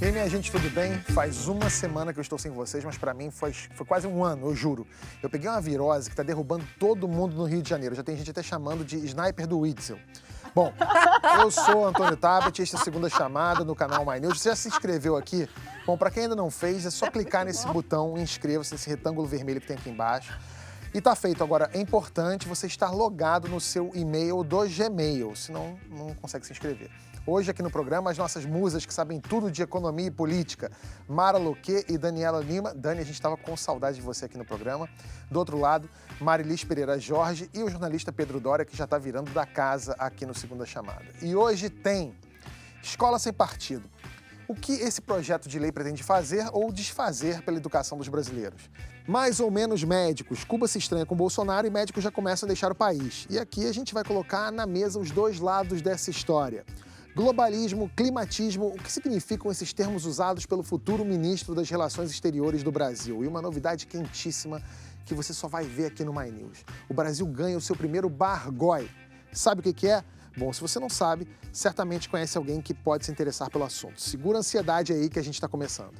E aí, minha gente, tudo bem? Faz uma semana que eu estou sem vocês, mas pra mim foi quase um ano, eu juro. Eu peguei uma virose que tá derrubando todo mundo no Rio de Janeiro. Já tem gente até chamando de sniper do Witzel. Bom, eu sou Antônio Tabet, esta é a segunda chamada no canal My News. Você já se inscreveu aqui? Bom, pra quem ainda não fez, é só clicar nesse botão, inscreva-se nesse retângulo vermelho que tem aqui embaixo. E tá feito. Agora, é importante você estar logado no seu e-mail do Gmail, senão não consegue se inscrever. Hoje, aqui no programa, as nossas musas que sabem tudo de economia e política, Mara Loquet e Daniela Lima. Dani, a gente estava com saudade de você aqui no programa. Do outro lado, Marilis Pereira Jorge e o jornalista Pedro Doria, que já está virando da casa aqui no Segunda Chamada. E hoje tem Escola Sem Partido. O que esse projeto de lei pretende fazer ou desfazer pela educação dos brasileiros? Mais ou menos médicos. Cuba se estranha com Bolsonaro e médicos já começam a deixar o país. E aqui a gente vai colocar na mesa os dois lados dessa história. Globalismo, climatismo, o que significam esses termos usados pelo futuro ministro das Relações Exteriores do Brasil? E uma novidade quentíssima que você só vai ver aqui no My News. O Brasil ganha o seu primeiro bargói. Sabe o que é? Bom, se você não sabe, certamente conhece alguém que pode se interessar pelo assunto. Segura a ansiedade aí que a gente está começando.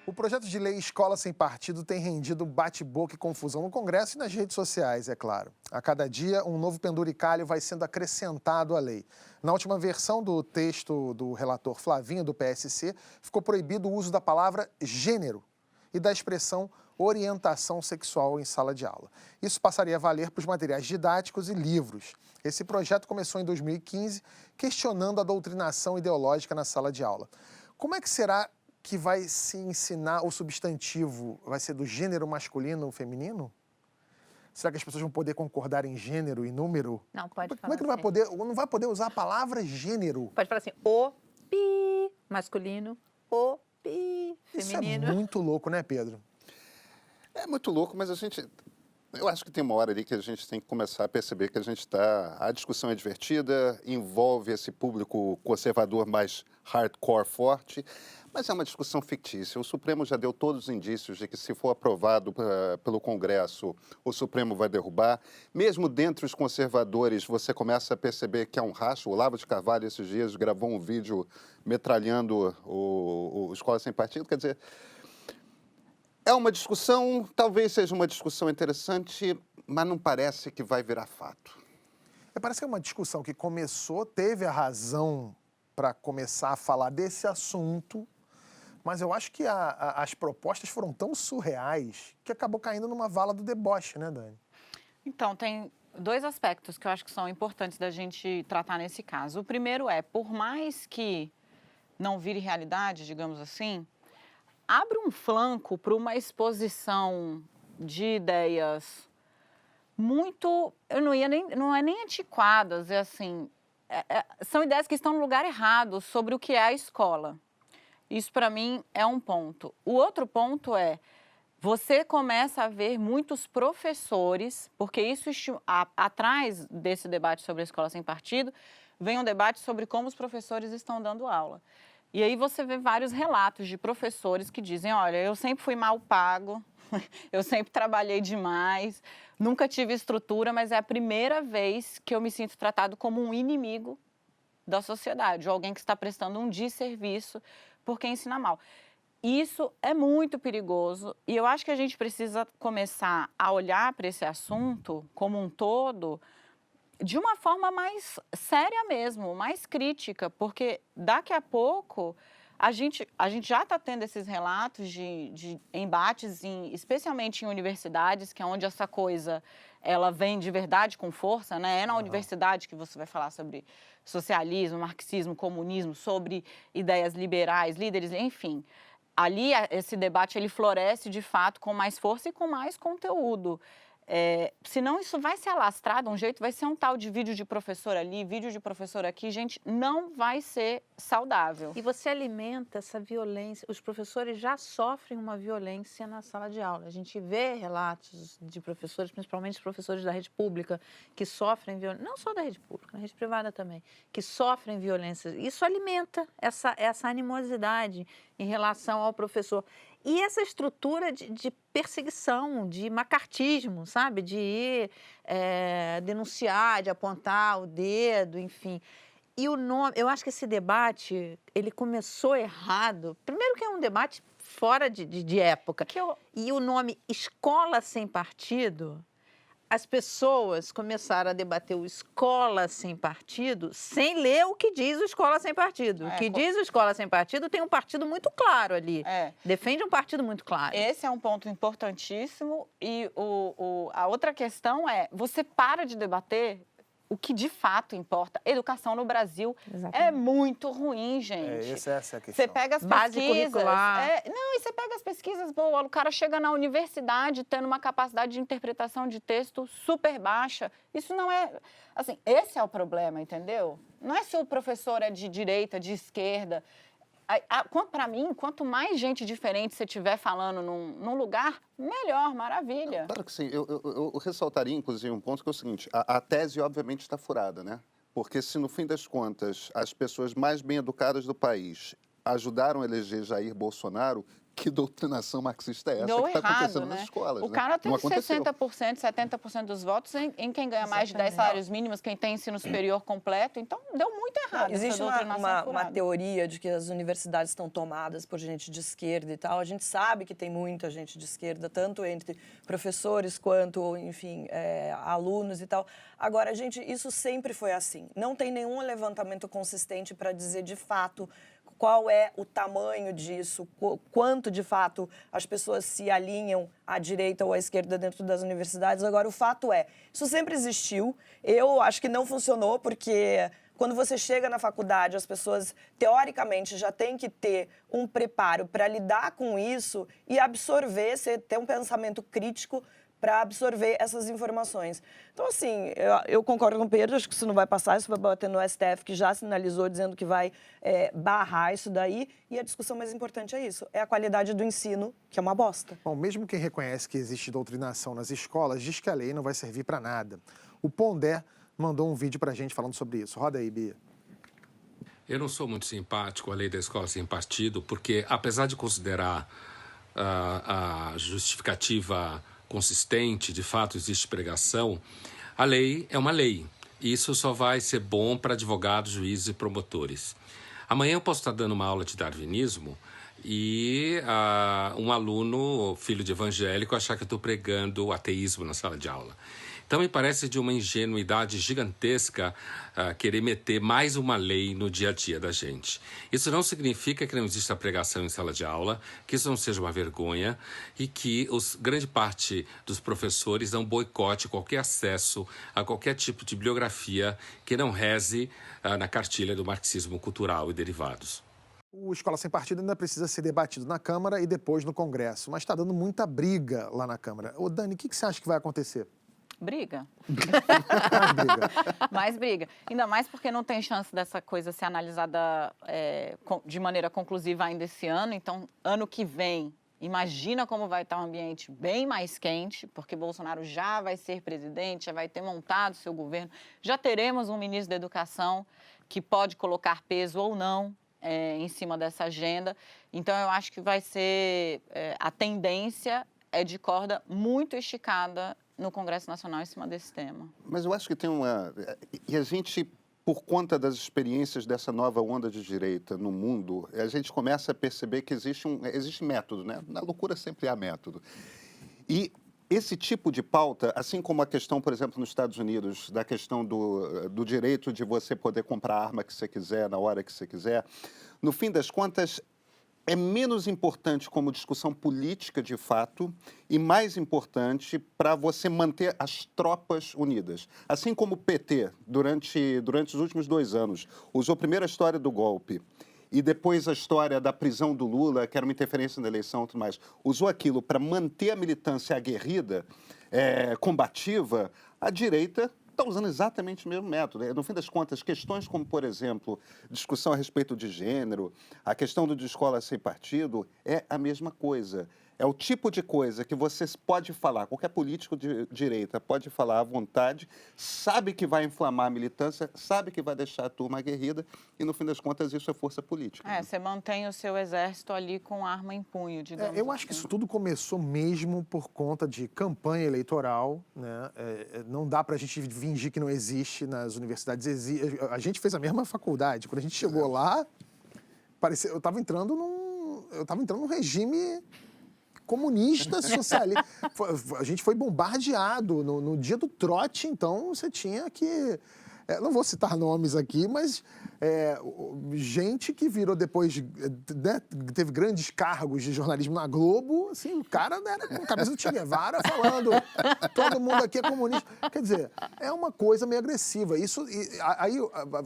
O projeto de lei Escola Sem Partido tem rendido bate-boca e confusão no Congresso e nas redes sociais, é claro. A cada dia, um novo penduricalho vai sendo acrescentado à lei. Na última versão do texto do relator Flavinho, do PSC, ficou proibido o uso da palavra gênero e da expressão orientação sexual em sala de aula. Isso passaria a valer para os materiais didáticos e livros. Esse projeto começou em 2015, questionando a doutrinação ideológica na sala de aula. Como é que será que vai se ensinar o substantivo? Vai ser do gênero masculino ou feminino? Será que as pessoas vão poder concordar em gênero e número? Não, pode falar Como é que não vai poder usar a palavra gênero? Pode falar assim, o pi masculino, o pi feminino. Isso é muito louco, né, Pedro? É muito louco, mas eu acho que tem uma hora ali que a gente tem que começar a perceber que a discussão é divertida, envolve esse público conservador mais hardcore forte, mas é uma discussão fictícia. O Supremo já deu todos os indícios de que, se for aprovado pelo Congresso, o Supremo vai derrubar. Mesmo dentre os conservadores, você começa a perceber que há um racho. O Olavo de Carvalho, esses dias, gravou um vídeo metralhando o Escola Sem Partido. Quer dizer, é uma discussão, talvez seja uma discussão interessante, mas não parece que vai virar fato. Parece que é uma discussão que começou, teve a razão para começar a falar desse assunto, mas eu acho que as propostas foram tão surreais que acabou caindo numa vala do deboche, né, Dani? Então, tem dois aspectos que eu acho que são importantes da gente tratar nesse caso. O primeiro é, por mais que não vire realidade, digamos assim, abre um flanco para uma exposição de ideias muito, não é nem antiquadas, é assim, são ideias que estão no lugar errado sobre o que é a escola. Isso, para mim, é um ponto. O outro ponto é, você começa a ver muitos professores, porque isso atrás desse debate sobre a escola sem partido, vem um debate sobre como os professores estão dando aula. E aí você vê vários relatos de professores que dizem, olha, eu sempre fui mal pago, eu sempre trabalhei demais, nunca tive estrutura, mas é a primeira vez que eu me sinto tratado como um inimigo da sociedade, ou alguém que está prestando um desserviço porque ensina mal. Isso é muito perigoso e eu acho que a gente precisa começar a olhar para esse assunto como um todo de uma forma mais séria mesmo, mais crítica, porque daqui a pouco a gente já está tendo esses relatos de embates, especialmente em universidades, que é onde essa coisa ela vem de verdade com força, né? É na universidade que você vai falar sobre socialismo, marxismo, comunismo, sobre ideias liberais, líderes, enfim. Ali, esse debate ele floresce, de fato, com mais força e com mais conteúdo. Senão isso vai se alastrar de um jeito, vai ser um tal de vídeo de professor ali, vídeo de professor aqui, gente, não vai ser saudável. E você alimenta essa violência, os professores já sofrem uma violência na sala de aula. A gente vê relatos de professores, principalmente os professores da rede pública, que sofrem violência, não só da rede pública, na rede privada também, que sofrem violência. Isso alimenta essa animosidade em relação ao professor. E essa estrutura de perseguição, de macartismo, sabe? De ir denunciar, de apontar o dedo, enfim. E o nome, eu acho que esse debate, ele começou errado. Primeiro que é um debate fora de época. E o nome Escola Sem Partido, as pessoas começaram a debater o Escola Sem Partido sem ler o que diz o Escola Sem Partido. O que diz o Escola Sem Partido tem um partido muito claro ali. Defende um partido muito claro. Esse é um ponto importantíssimo. E a outra questão é, você para de debater o que de fato importa. Educação no Brasil é muito ruim, gente. Essa é a questão. Você pega as Base pesquisas... curricular. Não, e você pega as pesquisas, o cara chega na universidade tendo uma capacidade de interpretação de texto super baixa. Isso não é... Assim, esse é o problema, entendeu? Não é se o professor é de direita, de esquerda. Para mim, quanto mais gente diferente você estiver falando num lugar, melhor, maravilha. Claro que sim. Eu ressaltaria, inclusive, um ponto que é o seguinte. A tese, obviamente, está furada, né? Porque se, no fim das contas, as pessoas mais bem educadas do país ajudaram a eleger Jair Bolsonaro, que doutrinação marxista é essa que está acontecendo nas escolas? O cara tem Não 60%, 70% dos votos em quem ganha mais de 10 salários mínimos, quem tem ensino superior completo. Então, deu muito errado. Existe uma teoria de que as universidades estão tomadas por gente de esquerda e tal. A gente sabe que tem muita gente de esquerda, tanto entre professores quanto, enfim, alunos e tal. Agora, gente, isso sempre foi assim. Não tem nenhum levantamento consistente para dizer, de fato, qual é o tamanho disso, quanto, de fato, as pessoas se alinham à direita ou à esquerda dentro das universidades. Agora, o fato é, isso sempre existiu. Eu acho que não funcionou, porque quando você chega na faculdade, as pessoas, teoricamente, já têm que ter um preparo para lidar com isso e absorver, ter um pensamento crítico para absorver essas informações. Então, assim, eu concordo com o Pedro, acho que isso não vai passar, isso vai bater no STF, que já sinalizou dizendo que vai barrar isso daí, e a discussão mais importante é isso, é a qualidade do ensino, que é uma bosta. Bom, mesmo quem reconhece que existe doutrinação nas escolas, diz que a lei não vai servir para nada. O Pondé mandou um vídeo para a gente falando sobre isso. Roda aí, Bia. Eu não sou muito simpático à lei da escola sem partido, porque, apesar de considerar a justificativa consistente, de fato existe pregação, a lei é uma lei. E isso só vai ser bom para advogados, juízes e promotores. Amanhã eu posso estar dando uma aula de darwinismo e um aluno, filho de evangélico, achar que eu estou pregando ateísmo na sala de aula. Então, me parece de uma ingenuidade gigantesca querer meter mais uma lei no dia a dia da gente. Isso não significa que não exista pregação em sala de aula, que isso não seja uma vergonha e que grande parte dos professores não boicote qualquer acesso a qualquer tipo de bibliografia que não reze na cartilha do marxismo cultural e derivados. O Escola Sem Partido ainda precisa ser debatido na Câmara e depois no Congresso, mas está dando muita briga lá na Câmara. Ô, Dani, o que você acha que vai acontecer? Briga. Briga. Mais briga. Ainda mais porque não tem chance dessa coisa ser analisada de maneira conclusiva ainda esse ano. Então, ano que vem, imagina como vai estar um ambiente bem mais quente, porque Bolsonaro já vai ser presidente, já vai ter montado seu governo, já teremos um ministro da Educação que pode colocar peso ou não em cima dessa agenda. Então, eu acho que vai ser... a tendência é de corda muito esticada no Congresso Nacional em cima desse tema. Mas eu acho que tem uma... E a gente, por conta das experiências dessa nova onda de direita no mundo, a gente começa a perceber que existe método, né? Na loucura sempre há método. E esse tipo de pauta, assim como a questão, por exemplo, nos Estados Unidos, da questão do direito de você poder comprar a arma que você quiser, na hora que você quiser, no fim das contas, é menos importante como discussão política de fato e mais importante para você manter as tropas unidas. Assim como o PT, durante os últimos 2 anos, usou primeiro a história do golpe e depois a história da prisão do Lula, que era uma interferência na eleição e tudo mais, usou aquilo para manter a militância aguerrida, combativa, a direita está usando exatamente o mesmo método. No fim das contas, questões como, por exemplo, discussão a respeito de gênero, a questão de escola sem partido, é a mesma coisa. É o tipo de coisa que você pode falar, qualquer político de direita pode falar à vontade, sabe que vai inflamar a militância, sabe que vai deixar a turma aguerrida e, no fim das contas, isso é força política. Você mantém o seu exército ali com arma em punho, digamos Eu acho que isso tudo começou mesmo por conta de campanha eleitoral, né? Não dá pra gente fingir que não existe nas universidades. A gente fez a mesma faculdade. Quando a gente chegou lá, parecia, eu estava entrando num regime comunista, socialista. A gente foi bombardeado no dia do trote, então você tinha que... não vou citar nomes aqui, mas gente que virou depois, né, teve grandes cargos de jornalismo na Globo, assim, o cara era com a cabeça do Che Guevara falando todo mundo aqui é comunista. Quer dizer, é uma coisa meio agressiva. Isso, aí,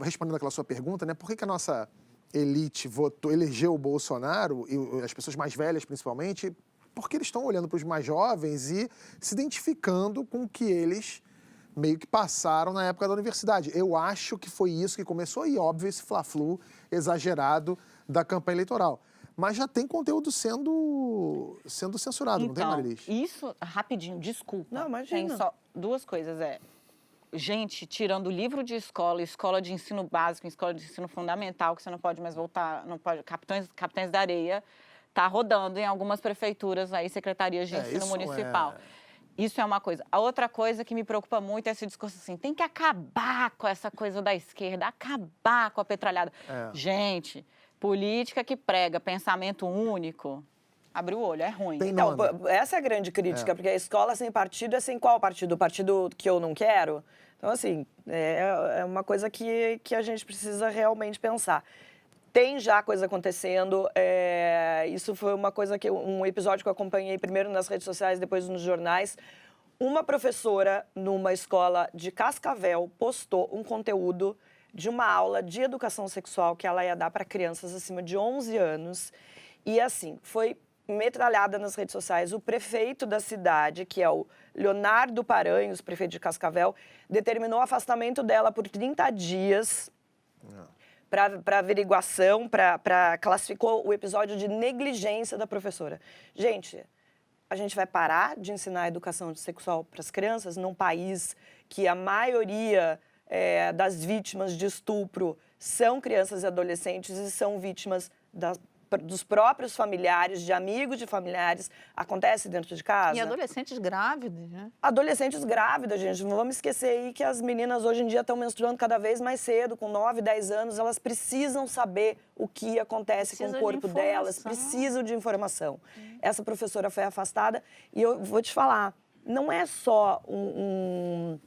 respondendo aquela sua pergunta, né, por que a nossa elite elegeu o Bolsonaro, e as pessoas mais velhas principalmente, porque eles estão olhando para os mais jovens e se identificando com o que eles meio que passaram na época da universidade. Eu acho que foi isso que começou, e óbvio esse fla-flu exagerado da campanha eleitoral. Mas já tem conteúdo sendo censurado, não tem, Marilis? Isso, rapidinho, desculpa. Não, imagina. Tem só duas coisas, gente tirando livro de escola, escola de ensino básico, escola de ensino fundamental, que você não pode mais voltar, não pode, Capitães da Areia, tá rodando em algumas prefeituras aí, secretarias de ensino municipal. Isso é uma coisa. A outra coisa que me preocupa muito é esse discurso assim, tem que acabar com essa coisa da esquerda, acabar com a petralhada. Gente, política que prega pensamento único, abre o olho, é ruim. Então, essa é a grande crítica, porque a escola sem partido é sem qual partido? O partido que eu não quero? Então, assim, é uma coisa que a gente precisa realmente pensar. Tem já coisa acontecendo, isso foi uma coisa um episódio que eu acompanhei primeiro nas redes sociais, depois nos jornais. Uma professora numa escola de Cascavel postou um conteúdo de uma aula de educação sexual que ela ia dar para crianças acima de 11 anos. E assim, foi metralhada nas redes sociais. O prefeito da cidade, que é o Leonardo Paranhos, prefeito de Cascavel, determinou o afastamento dela por 30 dias... para averiguação, classificou o episódio de negligência da professora. Gente, a gente vai parar de ensinar educação sexual para as crianças num país que a maioria das vítimas de estupro são crianças e adolescentes e são vítimas dos próprios familiares, de amigos de familiares, acontece dentro de casa. E adolescentes grávidas, né? Adolescentes grávidas, gente. Não vamos esquecer aí que as meninas hoje em dia estão menstruando cada vez mais cedo, com 9, 10 anos. Elas precisam saber o que acontece com o corpo delas, precisam de informação. Essa professora foi afastada e eu vou te falar, não é só um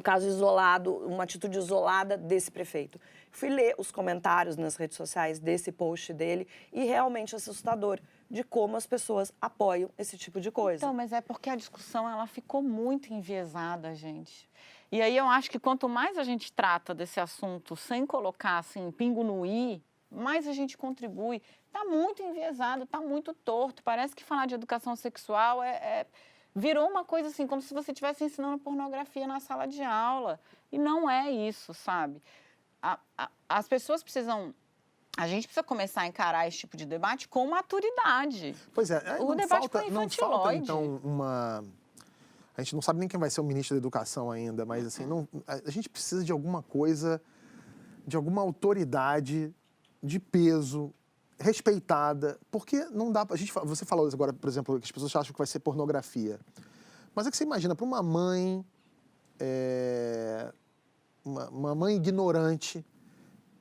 caso isolado, uma atitude isolada desse prefeito. Fui ler os comentários nas redes sociais desse post dele e realmente assustador de como as pessoas apoiam esse tipo de coisa. Então, mas é porque a discussão ela ficou muito enviesada, gente. E aí eu acho que quanto mais a gente trata desse assunto sem colocar assim pingo no i, mais a gente contribui. Está muito enviesado, está muito torto. Parece que falar de educação sexual virou uma coisa assim, como se você estivesse ensinando pornografia na sala de aula. E não é isso, sabe? As pessoas precisam... A gente precisa começar a encarar esse tipo de debate com maturidade. Pois é, o debate ficou não falta, infantilóide. então, uma... A gente não sabe nem quem vai ser o ministro da Educação ainda, mas assim, a gente precisa de alguma coisa, de alguma autoridade de peso, respeitada, porque não dá... Você falou agora, por exemplo, que as pessoas acham que vai ser pornografia. Mas é que você imagina, para uma mãe... Uma mãe ignorante,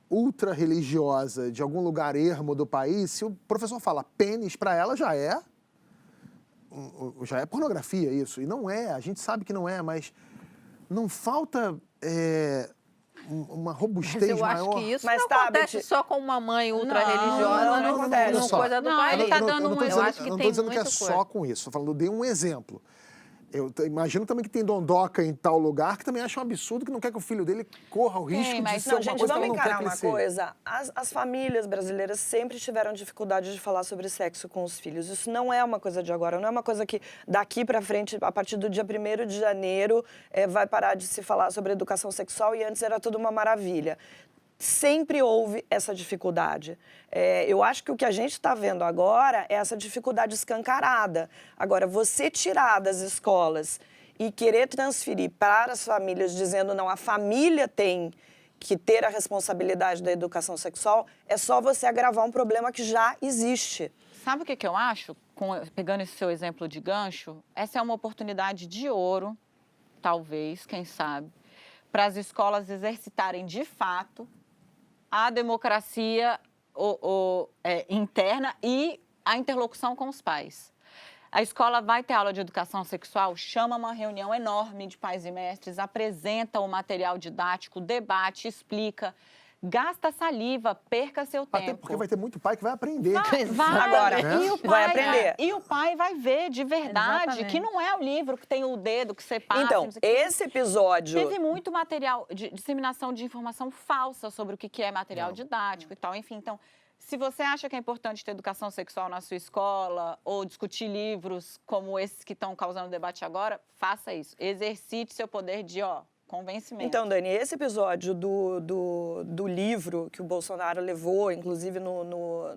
ultra religiosa, de algum lugar ermo do país, se o professor fala pênis para ela, já é pornografia isso. E não é, a gente sabe que não é, mas não falta uma robustez maior. Mas eu acho que isso Mas não tá, acontece só com uma mãe ultra-religiosa, não acontece. não coisa do Não, país. ele tá dando eu não tô um- dizendo, eu acho que não tem tô dizendo que é muita só coisa. com isso, tô falando, eu dei um exemplo. Eu imagino também que tem dondoca em tal lugar que também acha um absurdo, que não quer que o filho dele corra o risco de mas ser Não, uma gente, coisa que vamos ela não quer encarar uma crescer. coisa. As famílias brasileiras sempre tiveram dificuldade de falar sobre sexo com os filhos. Isso não é uma coisa de agora, não é uma coisa que daqui para frente, a partir do dia 1º de janeiro, vai parar de se falar sobre educação sexual e antes era tudo uma maravilha. sempre houve essa dificuldade. Eu acho que o que a gente está vendo agora é essa dificuldade escancarada. Agora, você tirar das escolas e querer transferir para as famílias, dizendo, não, a família tem que ter a responsabilidade da educação sexual, é só você agravar um problema que já existe. Sabe o que eu acho? Pegando esse seu exemplo de gancho, essa é uma oportunidade de ouro, talvez, quem sabe, para as escolas exercitarem de fato a democracia interna e a interlocução com os pais. A escola vai ter aula de educação sexual, chama uma reunião enorme de pais e mestres, apresenta o material didático, debate, explica, gasta saliva, perca seu tempo. Até porque vai ter muito pai que vai aprender. Vai. Agora, E o pai vai aprender. E o pai vai ver de verdade Exatamente. que não é o livro que tem o dedo que separa. Então, não sei o quê. esse episódio... Teve muito material de disseminação de informação falsa sobre o que é material didático e tal. Enfim, então, se você acha que é importante ter educação sexual na sua escola ou discutir livros como esses que estão causando debate agora, faça isso. Exercite seu poder de, convencimento. Então, Dani, esse episódio do livro que o Bolsonaro levou, inclusive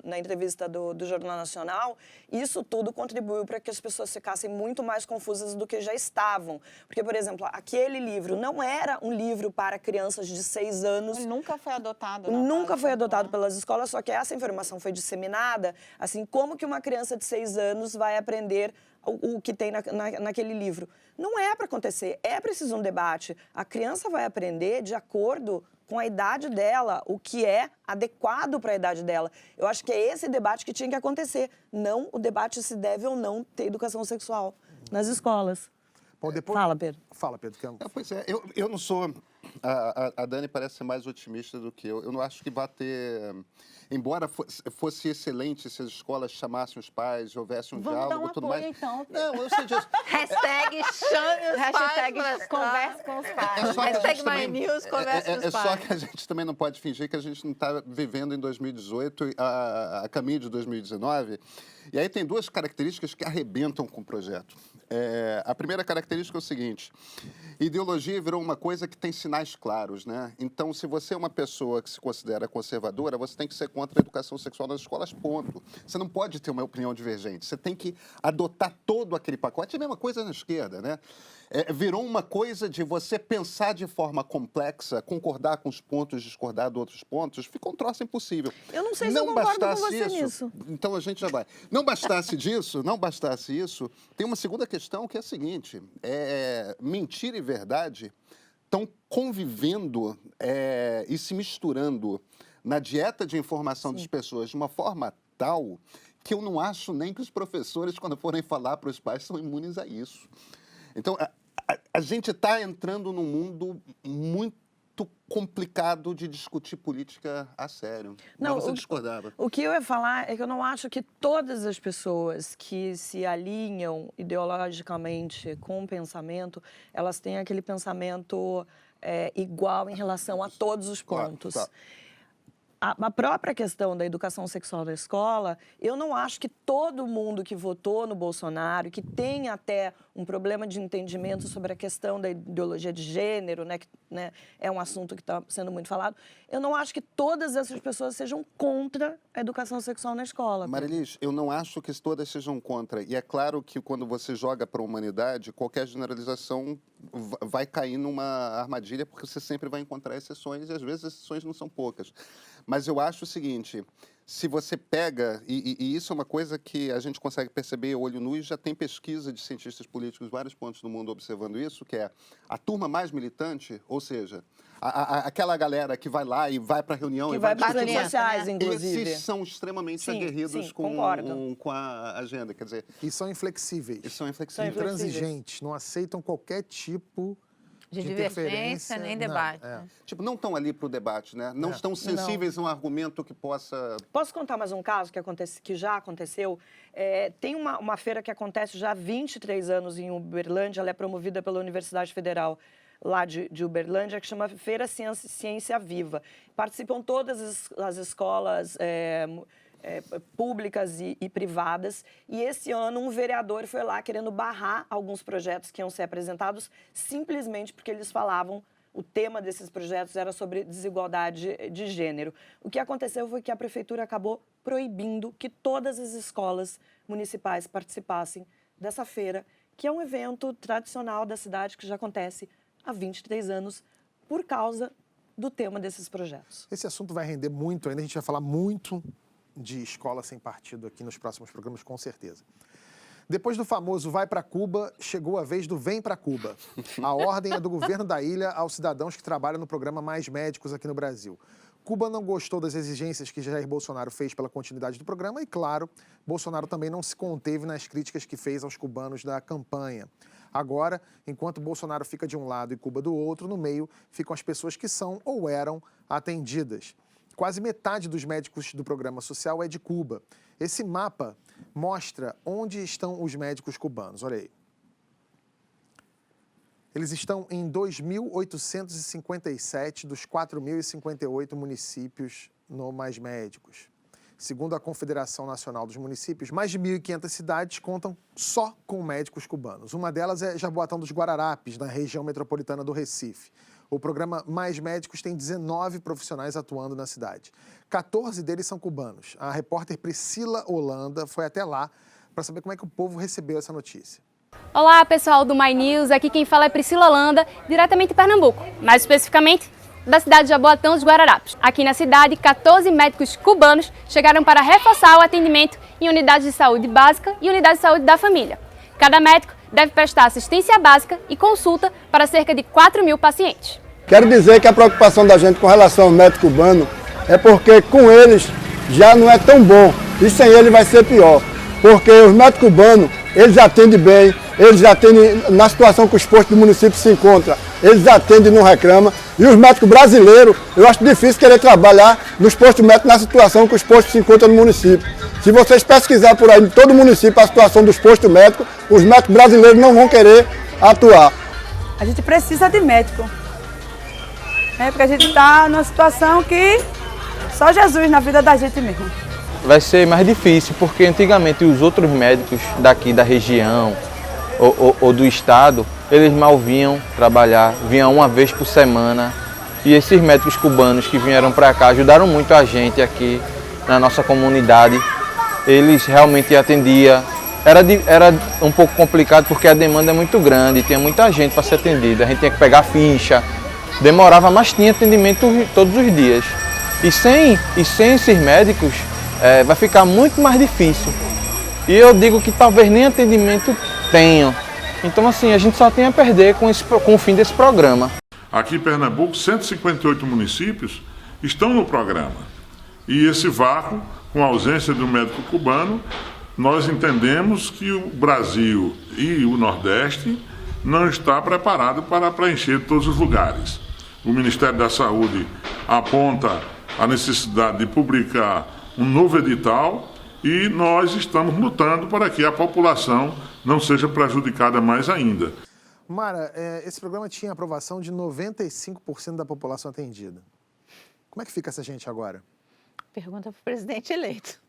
na entrevista do Jornal Nacional, isso tudo contribuiu para que as pessoas ficassem muito mais confusas do que já estavam. Porque, por exemplo, aquele livro não era um livro para crianças de 6 anos. Ele nunca foi adotado. Nunca foi adotado pelas escolas, só que essa informação foi disseminada. Assim, como que uma criança de 6 anos vai aprender o que tem naquele livro? Não é para acontecer, é preciso um debate. A criança vai aprender de acordo com a idade dela, o que é adequado para a idade dela. Eu acho que é esse debate que tinha que acontecer, não o debate se deve ou não ter educação sexual nas escolas. Bom, depois... Fala, Pedro. Fala, Pedro. Pois é, eu não sou... A Dani parece ser mais otimista do que eu. Eu não acho que vai ter... Embora fosse excelente se as escolas chamassem os pais, houvesse um Vamos diálogo, dar um tudo apoio, mais. então. Não, eu sei disso. Hashtag chame os Hashtag pais. converse com os pais. É só que a Hashtag gente também- MyNews, conversa com os É só pais. que a gente também não pode fingir que a gente não está vivendo em 2018, a caminho de 2019. E aí tem 2 características que arrebentam com o projeto. A primeira característica é o seguinte: ideologia virou uma coisa que tem sinais claros, né? Então, se você é uma pessoa que se considera conservadora, você tem que ser contra a educação sexual nas escolas, ponto. Você não pode ter uma opinião divergente. Você tem que adotar todo aquele pacote. É a mesma coisa na esquerda, né? Virou uma coisa de você pensar de forma complexa, concordar com os pontos, discordar de outros pontos, fica um troço impossível. Eu não sei se eu concordo com bastasse você isso, nisso. então a gente já vai. Não bastasse isso, tem uma segunda questão que é a seguinte: mentira e verdade estão convivendo e se misturando na dieta de informação das pessoas de uma forma tal que eu não acho nem que os professores, quando forem falar para os pais, são imunes a isso. Então, a gente está entrando num mundo muito complicado de discutir política a sério. Não, Mas você discordava. O que eu ia falar é que eu não acho que todas as pessoas que se alinham ideologicamente com o pensamento, elas têm aquele pensamento igual em relação a todos os pontos. Claro. A própria questão da educação sexual da escola, eu não acho que todo mundo que votou no Bolsonaro, que tem até um problema de entendimento sobre a questão da ideologia de gênero, né, que é um assunto que está sendo muito falado, eu não acho que todas essas pessoas sejam contra a educação sexual na escola. Marilis, eu não acho que todas sejam contra. E é claro que quando você joga para a humanidade, qualquer generalização vai cair numa armadilha, porque você sempre vai encontrar exceções, e às vezes as exceções não são poucas. Mas eu acho o seguinte: se você pega, e isso é uma coisa que a gente consegue perceber olho nu, e já tem pesquisa de cientistas políticos em vários pontos do mundo observando isso, que é a turma mais militante, ou seja, aquela galera que vai lá e vai para a reunião Que e vai para as discutir, redes sociais, inclusive. esses são extremamente Sim, aguerridos sim, concordo. com a agenda. Quer dizer, E são inflexíveis. eles são inflexíveis. Intransigentes. Não aceitam qualquer tipo De interferência, divergência, nem não, debate. Tipo, não estão ali para o debate, né? Não estão sensíveis a um argumento que possa... Posso contar mais um caso que já aconteceu? Tem uma feira que acontece já há 23 anos em Uberlândia, ela é promovida pela Universidade Federal lá de Uberlândia, que chama Feira Ciência Viva. Participam todas as escolas públicas e privadas, e esse ano um vereador foi lá querendo barrar alguns projetos que iam ser apresentados simplesmente porque eles falavam o tema desses projetos era sobre desigualdade de gênero. O que aconteceu foi que a prefeitura acabou proibindo que todas as escolas municipais participassem dessa feira, que é um evento tradicional da cidade que já acontece há 23 anos por causa do tema desses projetos. Esse assunto vai render muito ainda, a gente vai falar muito de escola sem partido aqui nos próximos programas, com certeza. Depois do famoso vai para Cuba, chegou a vez do vem para Cuba. A ordem é do governo da ilha aos cidadãos que trabalham no programa Mais Médicos aqui no Brasil. Cuba não gostou das exigências que Jair Bolsonaro fez pela continuidade do programa e, claro, Bolsonaro também não se conteve nas críticas que fez aos cubanos da campanha. Agora, enquanto Bolsonaro fica de um lado e Cuba do outro, no meio ficam as pessoas que são ou eram atendidas. Quase metade dos médicos do programa social é de Cuba. Esse mapa mostra onde estão os médicos cubanos. Olha aí. Eles estão em 2.857 dos 4.058 municípios no Mais Médicos. Segundo a Confederação Nacional dos Municípios, mais de 1.500 cidades contam só com médicos cubanos. Uma delas é Jaboatão dos Guararapes, na região metropolitana do Recife. O programa Mais Médicos tem 19 profissionais atuando na cidade. 14 deles são cubanos. A repórter Priscila Holanda foi até lá para saber como é que o povo recebeu essa notícia. Olá, pessoal do My News. Aqui quem fala é Priscila Holanda, diretamente de Pernambuco, mais especificamente da cidade de Jaboatão dos Guararapes. Aqui na cidade, 14 médicos cubanos chegaram para reforçar o atendimento em unidades de saúde básica e unidades de saúde da família. Cada médico deve prestar assistência básica e consulta para cerca de 4.000 pacientes. Quero dizer que a preocupação da gente com relação ao médico cubano é porque com eles já não é tão bom e sem ele vai ser pior. Porque os médicos cubanos, eles atendem bem, eles atendem na situação que os postos do município se encontram, eles atendem e não reclamam. E os médicos brasileiros, eu acho difícil querer trabalhar nos postos médicos na situação que os postos se encontram no município. Se vocês pesquisar por aí em todo o município a situação dos postos médicos, os médicos brasileiros não vão querer atuar. A gente precisa de médico, porque a gente está numa situação que só Jesus na vida da gente mesmo. Vai ser mais difícil, porque antigamente os outros médicos daqui da região ou do estado, eles mal vinham trabalhar, vinham uma vez por semana. E esses médicos cubanos que vieram para cá ajudaram muito a gente aqui na nossa comunidade. Eles realmente atendiam. Era um pouco complicado porque a demanda é muito grande, tinha muita gente para ser atendida. A gente tinha que pegar ficha, demorava, mas tinha atendimento todos os dias. E sem esses médicos, vai ficar muito mais difícil. E eu digo que talvez nem atendimento tenham. Então, assim, a gente só tem a perder com o fim desse programa. Aqui em Pernambuco, 158 municípios estão no programa. E esse vácuo, com a ausência do médico cubano, nós entendemos que o Brasil e o Nordeste não está preparado para preencher todos os lugares. O Ministério da Saúde aponta a necessidade de publicar um novo edital e nós estamos lutando para que a população não seja prejudicada mais ainda. Mara, esse programa tinha aprovação de 95% da população atendida. Como é que fica essa gente agora? Pergunta para o presidente eleito.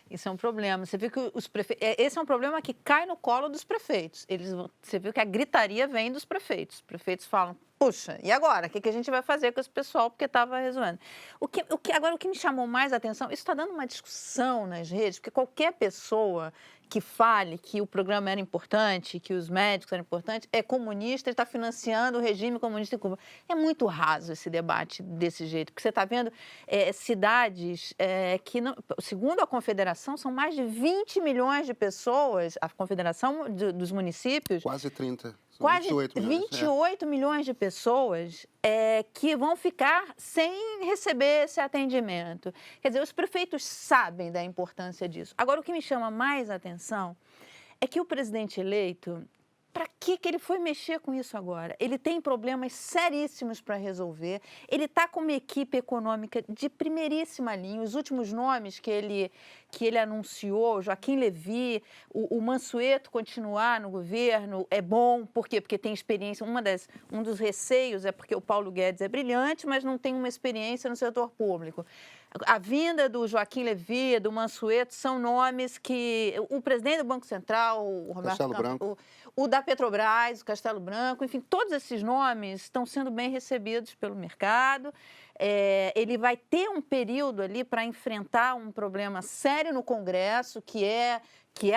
Isso é um problema. Você viu que os prefeitos... Esse é um problema que cai no colo dos prefeitos. Você viu que a gritaria vem dos prefeitos. Os prefeitos falam, puxa, e agora? O que a gente vai fazer com esse pessoal? Porque estava resolvendo. Agora, o que me chamou mais a atenção, isso está dando uma discussão nas redes, porque qualquer pessoa que fale que o programa era importante, que os médicos eram importantes, é comunista e está financiando o regime comunista em Cuba. É muito raso esse debate desse jeito, porque você está vendo cidades que, não, segundo a Confederação, são mais de 20 milhões de pessoas, a Confederação dos Municípios... Quase 30. Quase 28 milhões, 28 milhões de pessoas que vão ficar sem receber esse atendimento. Quer dizer, os prefeitos sabem da importância disso. Agora, o que me chama mais a atenção é que o presidente eleito, para que ele foi mexer com isso agora? Ele tem problemas seríssimos para resolver, ele está com uma equipe econômica de primeiríssima linha. Os últimos nomes que ele anunciou, Joaquim Levy, o Mansueto continuar no governo é bom. Por quê? Porque tem experiência. Um dos receios é porque o Paulo Guedes é brilhante, mas não tem uma experiência no setor público. A vinda do Joaquim Levy, do Mansueto, são nomes que... O presidente do Banco Central, o Roberto Castelo Branco. O da Petrobras. Petrobras, o Castelo Branco, enfim, todos esses nomes estão sendo bem recebidos pelo mercado. Ele vai ter um período ali para enfrentar um problema sério no Congresso, que é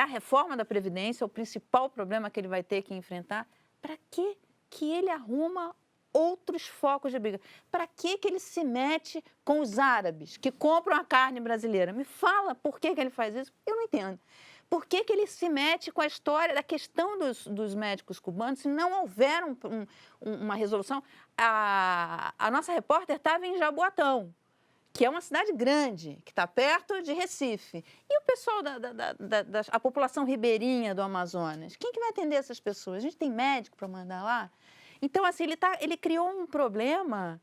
a reforma da Previdência, o principal problema que ele vai ter que enfrentar. Para que ele arruma outros focos de briga? Para que ele se mete com os árabes que compram a carne brasileira? Me fala por que ele faz isso. Eu não entendo. Por que ele se mete com a história da questão dos médicos cubanos se não houver uma resolução? A nossa repórter estava em Jaboatão, que é uma cidade grande, que está perto de Recife. E o pessoal a população ribeirinha do Amazonas? Quem que vai atender essas pessoas? A gente tem médico para mandar lá? Então, assim, ele criou um problema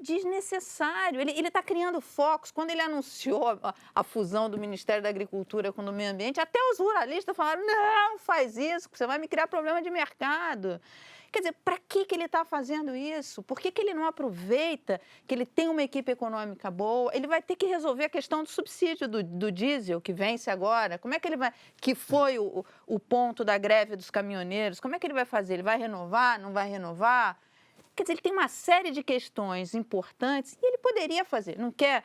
desnecessário. Ele está criando focos. Quando ele anunciou a fusão do Ministério da Agricultura com o do Meio Ambiente, até os ruralistas falaram, não, faz isso, você vai me criar problema de mercado. Quer dizer, para que ele está fazendo isso? Por que ele não aproveita que ele tem uma equipe econômica boa? Ele vai ter que resolver a questão do subsídio do diesel, que vence agora. Como é que ele vai... Que foi o ponto da greve dos caminhoneiros. Como é que ele vai fazer? Ele vai renovar? Não vai renovar? Quer dizer, ele tem uma série de questões importantes e ele poderia fazer. Não quer,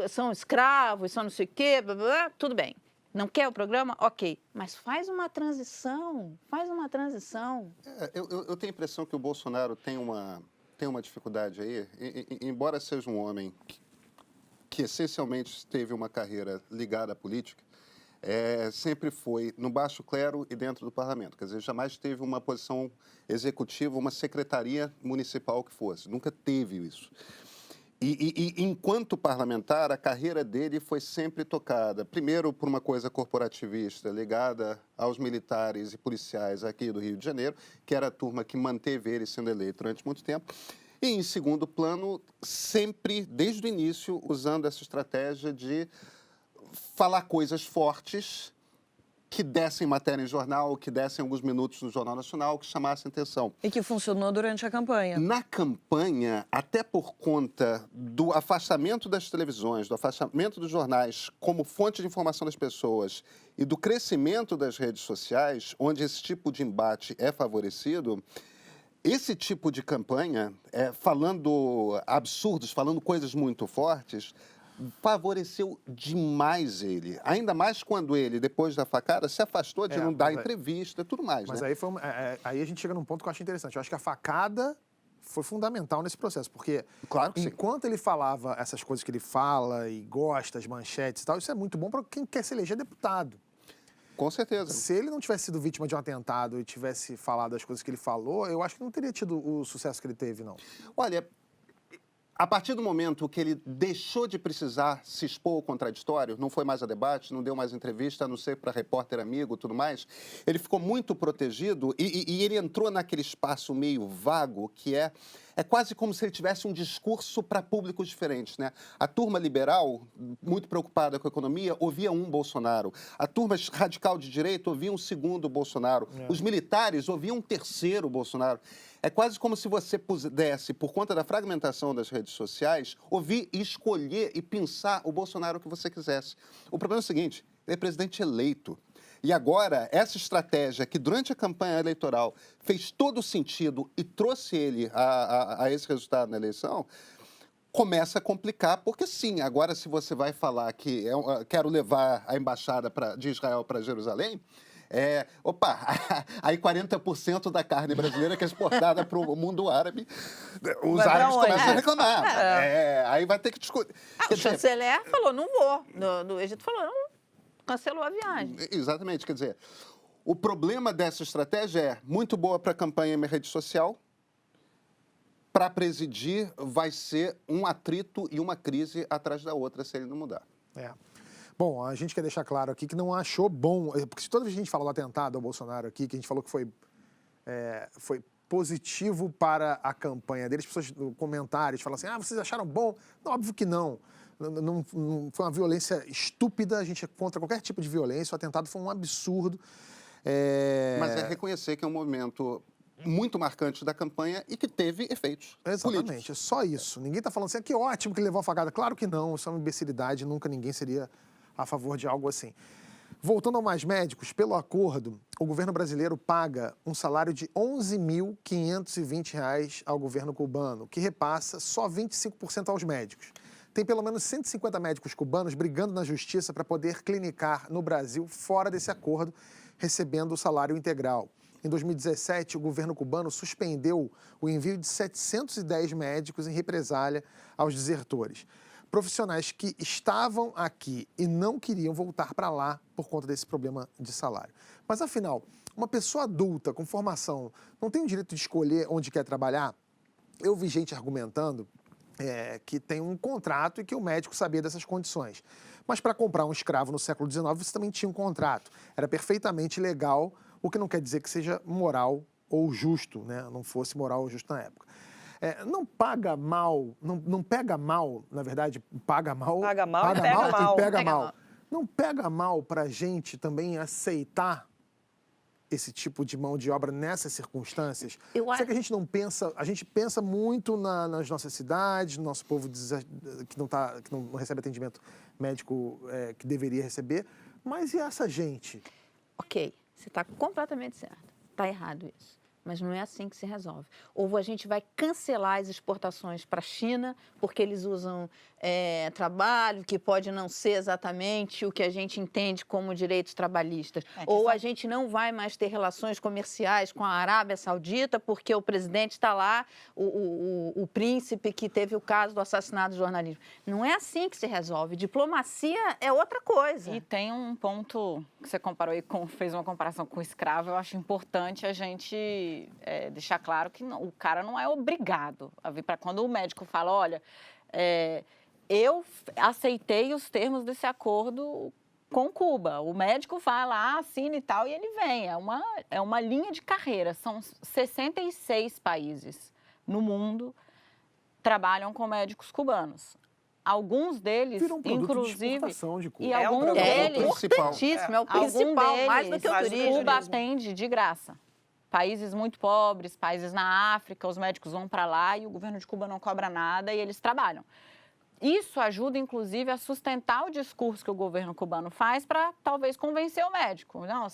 são escravos, são não sei o quê, blá, blá, blá, tudo bem. Não quer o programa? Ok. Mas faz uma transição, Eu tenho a impressão que o Bolsonaro tem uma dificuldade aí, embora seja um homem que essencialmente teve uma carreira ligada à política, sempre foi no baixo clero e dentro do parlamento. Quer dizer, jamais teve uma posição executiva, uma secretaria municipal que fosse. Nunca teve isso. E enquanto parlamentar, a carreira dele foi sempre tocada, primeiro, por uma coisa corporativista ligada aos militares e policiais aqui do Rio de Janeiro, que era a turma que manteve ele sendo eleito durante muito tempo. E, em segundo plano, sempre, desde o início, usando essa estratégia de falar coisas fortes que dessem matéria em jornal, que dessem alguns minutos no Jornal Nacional, que chamassem atenção. E que funcionou durante a campanha. Na campanha, até por conta do afastamento das televisões, do afastamento dos jornais como fonte de informação das pessoas e do crescimento das redes sociais, onde esse tipo de embate é favorecido, esse tipo de campanha, falando absurdos, falando coisas muito fortes, favoreceu demais ele. Ainda mais quando ele, depois da facada, se afastou de não dar entrevista e tudo mais. Mas né? aí a gente chega num ponto que eu acho interessante. Eu acho que a facada foi fundamental nesse processo, porque claro que enquanto ele falava essas coisas que ele fala e gosta, as manchetes e tal, isso é muito bom para quem quer se eleger deputado. Com certeza. Se ele não tivesse sido vítima de um atentado e tivesse falado as coisas que ele falou, eu acho que não teria tido o sucesso que ele teve, não. Olha, a partir do momento que ele deixou de precisar se expor ao contraditório, não foi mais a debate, não deu mais entrevista, a não ser para repórter amigo e tudo mais, ele ficou muito protegido e ele entrou naquele espaço meio vago que é quase como se ele tivesse um discurso para públicos diferentes, né? A turma liberal, muito preocupada com a economia, ouvia um Bolsonaro. A turma radical de direita ouvia um segundo Bolsonaro. Os militares ouviam um terceiro Bolsonaro. É quase como se você pudesse, por conta da fragmentação das redes sociais, ouvir, escolher e pensar o Bolsonaro que você quisesse. O problema é o seguinte, ele é presidente eleito. E agora, essa estratégia que durante a campanha eleitoral fez todo sentido e trouxe ele a esse resultado na eleição, começa a complicar, porque sim, agora se você vai falar que quero levar a embaixada de Israel para Jerusalém, aí 40% da carne brasileira que é exportada para o mundo árabe, os árabes começam a reclamar. Aí vai ter que discutir. O chanceler falou, não vou. Do Egito falou, não. Cancelou a viagem. Exatamente, quer dizer, o problema dessa estratégia é muito boa para a campanha em rede social, para presidir vai ser um atrito e uma crise atrás da outra se ele não mudar. Bom, a gente quer deixar claro aqui que não achou bom, porque toda vez que a gente fala do atentado ao Bolsonaro aqui, que a gente falou que foi positivo para a campanha dele, as pessoas no comentários falam assim, vocês acharam bom? Não, óbvio que não. Não foi uma violência estúpida, a gente é contra qualquer tipo de violência, o atentado foi um absurdo. Mas é reconhecer que é um movimento muito marcante da campanha e que teve efeitos políticos. É só isso. Ninguém está falando assim, que ótimo que ele levou a facada. Claro que não, isso é uma imbecilidade, nunca ninguém seria a favor de algo assim. Voltando ao Mais Médicos, pelo acordo, o governo brasileiro paga um salário de R$ 11.520 ao governo cubano, que repassa só 25% aos médicos. Tem pelo menos 150 médicos cubanos brigando na justiça para poder clinicar no Brasil fora desse acordo, recebendo o salário integral. Em 2017, o governo cubano suspendeu o envio de 710 médicos em represália aos desertores. Profissionais que estavam aqui e não queriam voltar para lá por conta desse problema de salário. Mas, afinal, uma pessoa adulta com formação não tem o direito de escolher onde quer trabalhar? Eu vi gente argumentando que tem um contrato e que o médico sabia dessas condições. Mas para comprar um escravo no século XIX, você também tinha um contrato. Era perfeitamente legal, o que não quer dizer que seja moral ou justo, né? Não fosse moral ou justo na época. Não paga mal, não pega mal, na verdade, paga mal e pega mal. Não pega mal para a gente também aceitar esse tipo de mão de obra nessas circunstâncias? Será que a gente não pensa, a gente pensa muito nas nossas cidades, no nosso povo que não recebe atendimento médico que deveria receber, mas e essa gente? Ok, você está completamente certo, está errado isso. Mas não é assim que se resolve. Ou a gente vai cancelar as exportações para a China, porque eles usam trabalho que pode não ser exatamente o que a gente entende como direitos trabalhistas. Ou a gente não vai mais ter relações comerciais com a Arábia Saudita, porque o presidente está lá, o príncipe que teve o caso do assassinato do jornalismo. Não é assim que se resolve. Diplomacia é outra coisa. E tem um ponto que você comparou aí, fez uma comparação com o escravo. Eu acho importante a gente deixar claro que o cara não é obrigado a vir para... Quando o médico fala, olha, eu aceitei os termos desse acordo com Cuba. O médico vai lá, assina e tal, e ele vem. É uma linha de carreira. São 66 países no mundo trabalham com médicos cubanos. Alguns deles, inclusive, de Cuba. E alguns deles, importantíssimo, é o principal, mais do que o turismo. Cuba atende de graça. Países muito pobres, países na África, os médicos vão para lá e o governo de Cuba não cobra nada e eles trabalham. Isso ajuda, inclusive, a sustentar o discurso que o governo cubano faz para, talvez, convencer o médico. Não,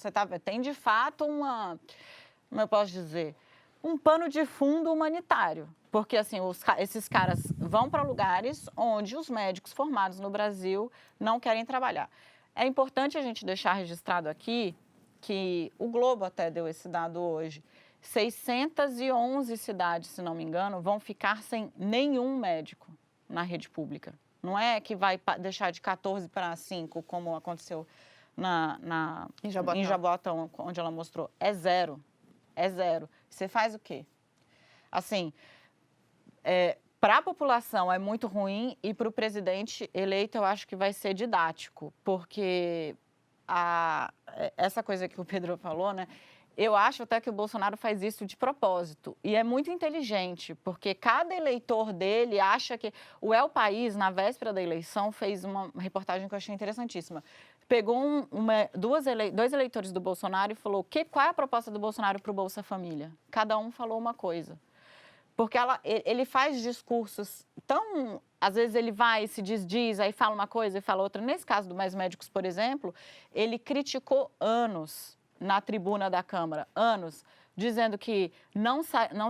tem, de fato, como eu posso dizer, um pano de fundo humanitário. Porque, assim, esses caras vão para lugares onde os médicos formados no Brasil não querem trabalhar. É importante a gente deixar registrado aqui que o Globo até deu esse dado hoje. 611 cidades, se não me engano, vão ficar sem nenhum médico na rede pública. Não é que vai deixar de 14 para 5, como aconteceu em Jaboatão, onde ela mostrou. É zero. É zero. Você faz o quê? Assim, para a população é muito ruim e para o presidente eleito eu acho que vai ser didático, porque essa coisa que o Pedro falou, né? Eu acho até que o Bolsonaro faz isso de propósito. E é muito inteligente, porque cada eleitor dele acha que... O El País, na véspera da eleição, fez uma reportagem que eu achei interessantíssima. Pegou dois eleitores do Bolsonaro e falou qual é a proposta do Bolsonaro para o Bolsa Família. Cada um falou uma coisa. Porque ele faz discursos tão... Às vezes ele vai e se diz, aí fala uma coisa e fala outra. Nesse caso do Mais Médicos, por exemplo, ele criticou anos na tribuna da Câmara, anos, dizendo que não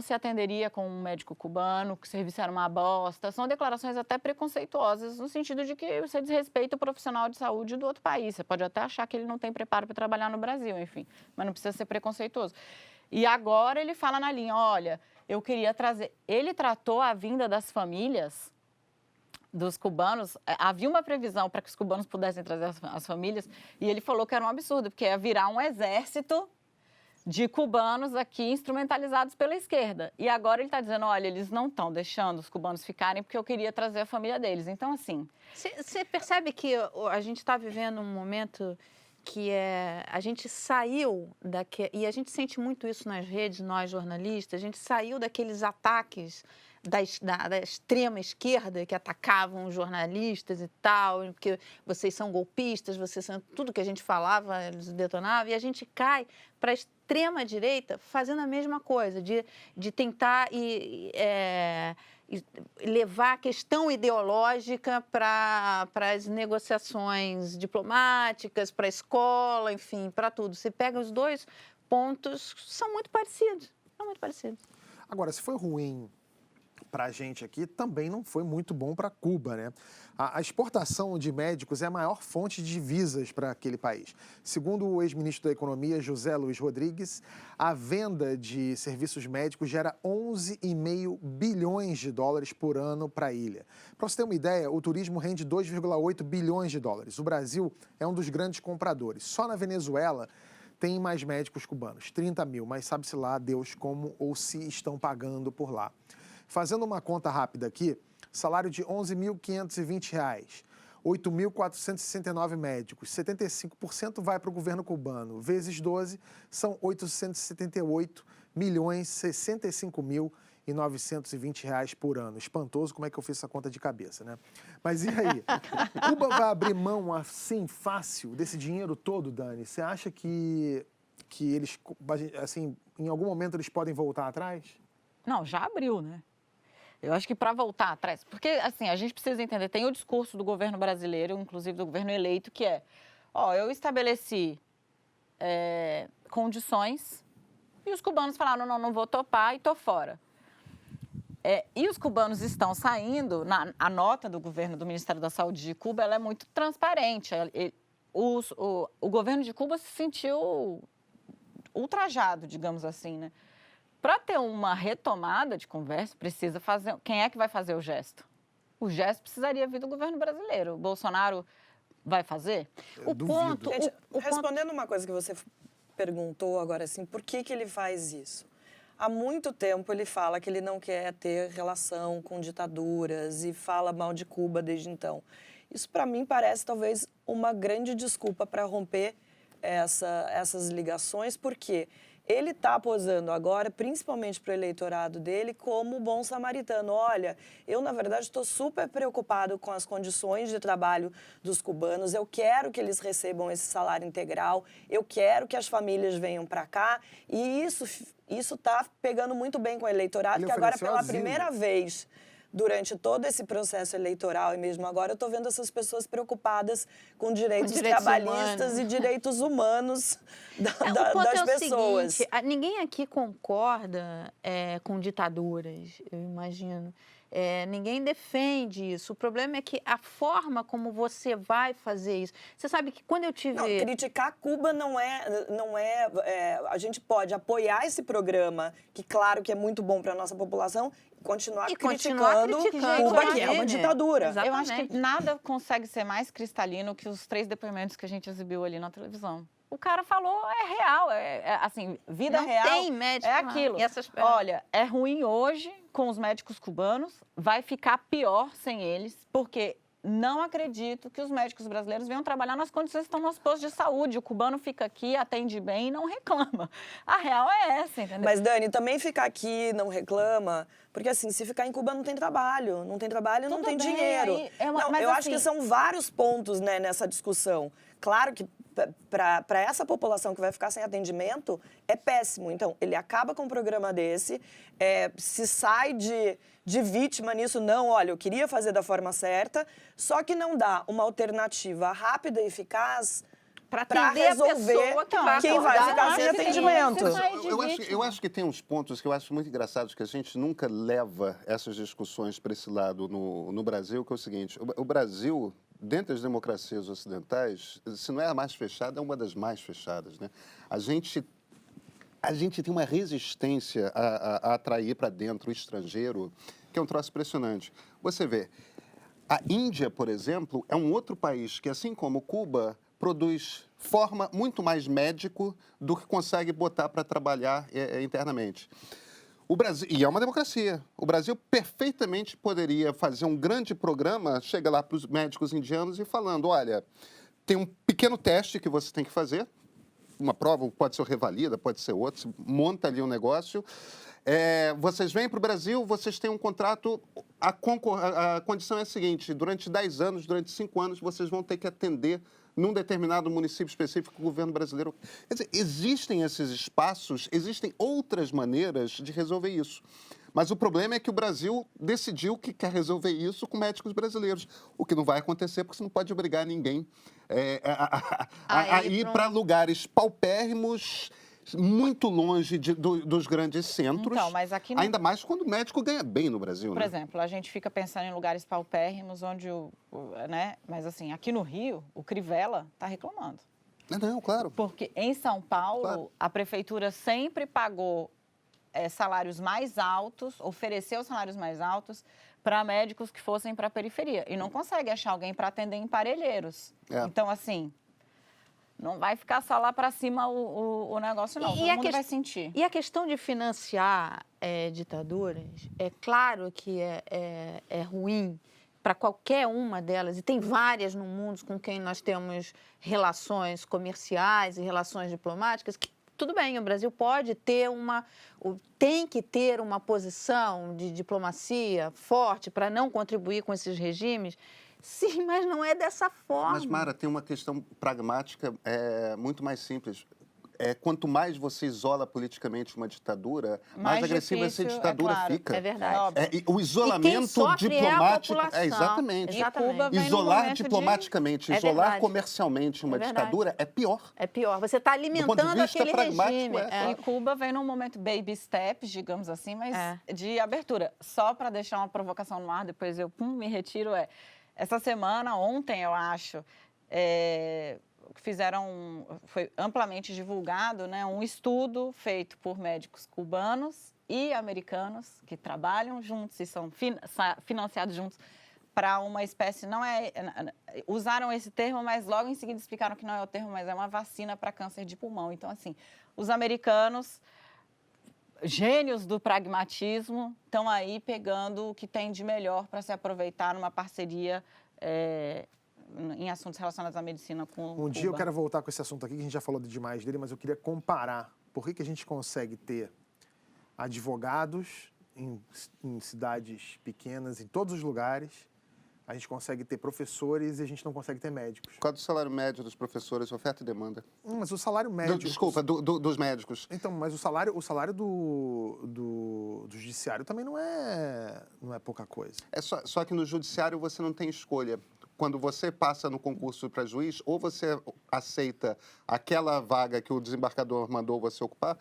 se atenderia com um médico cubano, que o serviço era uma bosta. São declarações até preconceituosas, no sentido de que você desrespeita o profissional de saúde do outro país. Você pode até achar que ele não tem preparo para trabalhar no Brasil, enfim, mas não precisa ser preconceituoso. E agora ele fala na linha, olha, eu queria trazer... Ele tratou a vinda das famílias dos cubanos, havia uma previsão para que os cubanos pudessem trazer as famílias, e ele falou que era um absurdo, porque ia virar um exército de cubanos aqui instrumentalizados pela esquerda. E agora ele está dizendo, olha, eles não estão deixando os cubanos ficarem porque eu queria trazer a família deles. Então, assim... Você percebe que a gente está vivendo um momento que a gente saiu e a gente sente muito isso nas redes, nós jornalistas, a gente saiu daqueles ataques da extrema esquerda que atacavam os jornalistas e tal, porque vocês são golpistas, vocês são... Tudo que a gente falava, eles detonavam, e a gente cai para a extrema direita fazendo a mesma coisa, de tentar levar a questão ideológica para as negociações diplomáticas, para a escola, enfim, para tudo. Você pega os dois pontos, são muito parecidos. São muito parecidos. Agora, se foi ruim para a gente aqui, também não foi muito bom para Cuba, né? A exportação de médicos é a maior fonte de divisas para aquele país. Segundo o ex-ministro da Economia, José Luiz Rodrigues, a venda de serviços médicos gera 11,5 bilhões de dólares por ano para a ilha. Para você ter uma ideia, o turismo rende 2,8 bilhões de dólares. O Brasil é um dos grandes compradores. Só na Venezuela tem mais médicos cubanos, 30 mil, mas sabe-se lá Deus como ou se estão pagando por lá. Fazendo uma conta rápida aqui, salário de R$ 11.520, 8.469 médicos, 75% vai para o governo cubano, vezes 12, são 878 milhões, 65.920 reais por ano. Espantoso como é que eu fiz essa conta de cabeça, né? Mas e aí? Cuba vai abrir mão assim, fácil, desse dinheiro todo, Dani? Você acha que eles, assim, em algum momento eles podem voltar atrás? Não, já abriu, né? Eu acho que para voltar atrás, porque assim, a gente precisa entender, tem o discurso do governo brasileiro, inclusive do governo eleito, que é, eu estabeleci condições e os cubanos falaram, não vou topar e tô fora. E os cubanos estão saindo, a nota do governo do Ministério da Saúde de Cuba, ela é muito transparente. O governo de Cuba se sentiu ultrajado, digamos assim, né? Para ter uma retomada de conversa, precisa fazer... Quem é que vai fazer o gesto? O gesto precisaria vir do governo brasileiro. O Bolsonaro vai fazer? Gente, respondendo uma coisa que você perguntou agora, assim, por que ele faz isso? Há muito tempo ele fala que ele não quer ter relação com ditaduras e fala mal de Cuba desde então. Isso, para mim, parece talvez uma grande desculpa para romper essas ligações, porque ele está posando agora, principalmente para o eleitorado dele, como bom samaritano. Olha, eu, na verdade, estou super preocupado com as condições de trabalho dos cubanos, eu quero que eles recebam esse salário integral, eu quero que as famílias venham para cá, e isso está pegando muito bem com o eleitorado, que agora, pela primeira vez durante todo esse processo eleitoral, e mesmo agora, eu estou vendo essas pessoas preocupadas com direitos trabalhistas humanos e direitos humanos das pessoas. Seguinte, ninguém aqui concorda com ditaduras, eu imagino. Ninguém defende isso. O problema é que a forma como você vai fazer isso... Você sabe que quando eu tive... Não, criticar Cuba não é... A gente pode apoiar esse programa, que claro que é muito bom para a nossa população, continuar criticando Cuba, que é uma ditadura. Exatamente. Eu acho que nada consegue ser mais cristalino que os 3 depoimentos que a gente exibiu ali na televisão. O cara falou, é real, assim, vida não real tem médico, é aquilo. Olha, é ruim hoje com os médicos cubanos, vai ficar pior sem eles, porque não acredito que os médicos brasileiros venham trabalhar nas condições que estão nos postos de saúde. O cubano fica aqui, atende bem e não reclama. A real é essa, entendeu? Mas, Dani, também ficar aqui não reclama, porque assim, se ficar em Cuba não tem trabalho, não tem dinheiro. Eu acho que são vários pontos, né, nessa discussão. Claro que para essa população que vai ficar sem atendimento, é péssimo. Então, ele acaba com um programa desse, se sai de vítima nisso, não, olha, eu queria fazer da forma certa, só que não dá uma alternativa rápida e eficaz para resolver quem vai ficar sem atendimento. Eu acho que tem uns pontos que eu acho muito engraçados, que a gente nunca leva essas discussões para esse lado no Brasil, que é o seguinte, o Brasil, dentre as democracias ocidentais, se não é a mais fechada, é uma das mais fechadas, né? A gente tem uma resistência a atrair para dentro o estrangeiro, que é um troço impressionante. Você vê, a Índia, por exemplo, é um outro país que, assim como Cuba, forma muito mais médico do que consegue botar para trabalhar internamente. O Brasil, e é uma democracia, o Brasil perfeitamente poderia fazer um grande programa, chega lá para os médicos indianos e falando, olha, tem um pequeno teste que você tem que fazer, uma prova, pode ser revalida, pode ser outra, você monta ali um negócio, vocês vêm para o Brasil, vocês têm um contrato, a condição é a seguinte, durante 10 anos, durante 5 anos, vocês vão ter que atender num determinado município específico que o governo brasileiro... Quer dizer, existem esses espaços, existem outras maneiras de resolver isso. Mas o problema é que o Brasil decidiu que quer resolver isso com médicos brasileiros, o que não vai acontecer porque você não pode obrigar ninguém a ir para lugares paupérrimos, muito longe dos grandes centros, Então, mas aqui ainda mais quando o médico ganha bem no Brasil, Por né? exemplo, a gente fica pensando em lugares paupérrimos onde né? Mas assim, aqui no Rio, o Crivella está reclamando. Não, claro. Porque em São Paulo, Claro. a prefeitura sempre pagou salários mais altos, ofereceu salários mais altos para médicos que fossem para a periferia. E não consegue achar alguém para atender em Parelheiros. Então, assim, não vai ficar só lá para cima o negócio, não. Todo mundo vai sentir. E a questão de financiar ditaduras, é claro que é ruim para qualquer uma delas, e tem várias no mundo com quem nós temos relações comerciais e relações diplomáticas, que tudo bem, o Brasil pode ter tem que ter uma posição de diplomacia forte para não contribuir com esses regimes. Sim, mas não é dessa forma. Mas, Mara, tem uma questão pragmática muito mais simples. Quanto mais você isola politicamente uma ditadura, mais agressiva essa ditadura fica. É verdade. O isolamento diplomático. Exatamente. Isolar diplomaticamente, isolar comercialmente uma ditadura é pior. É pior. Você está alimentando aquele regime. E Cuba vem num momento baby steps, digamos assim, mas de abertura. Só para deixar uma provocação no ar, depois eu me retiro. Essa semana, ontem, eu acho, foi amplamente divulgado, né, um estudo feito por médicos cubanos e americanos que trabalham juntos e são financiados juntos para uma espécie, usaram esse termo, mas logo em seguida explicaram que não é o termo, mas é uma vacina para câncer de pulmão. Então, assim, os americanos, gênios do pragmatismo, estão aí pegando o que tem de melhor para se aproveitar numa parceria em assuntos relacionados à medicina com Cuba. Um dia eu quero voltar com esse assunto aqui, que a gente já falou demais dele, mas eu queria comparar por que a gente consegue ter advogados em cidades pequenas, em todos os lugares, a gente consegue ter professores e a gente não consegue ter médicos. Por causa do salário médio dos professores, oferta e demanda. Mas o salário médio... Desculpa, dos médicos. Então, mas o salário do judiciário também não é pouca coisa. Só que no judiciário você não tem escolha. Quando você passa no concurso para juiz, ou você aceita aquela vaga que o desembargador mandou você ocupar,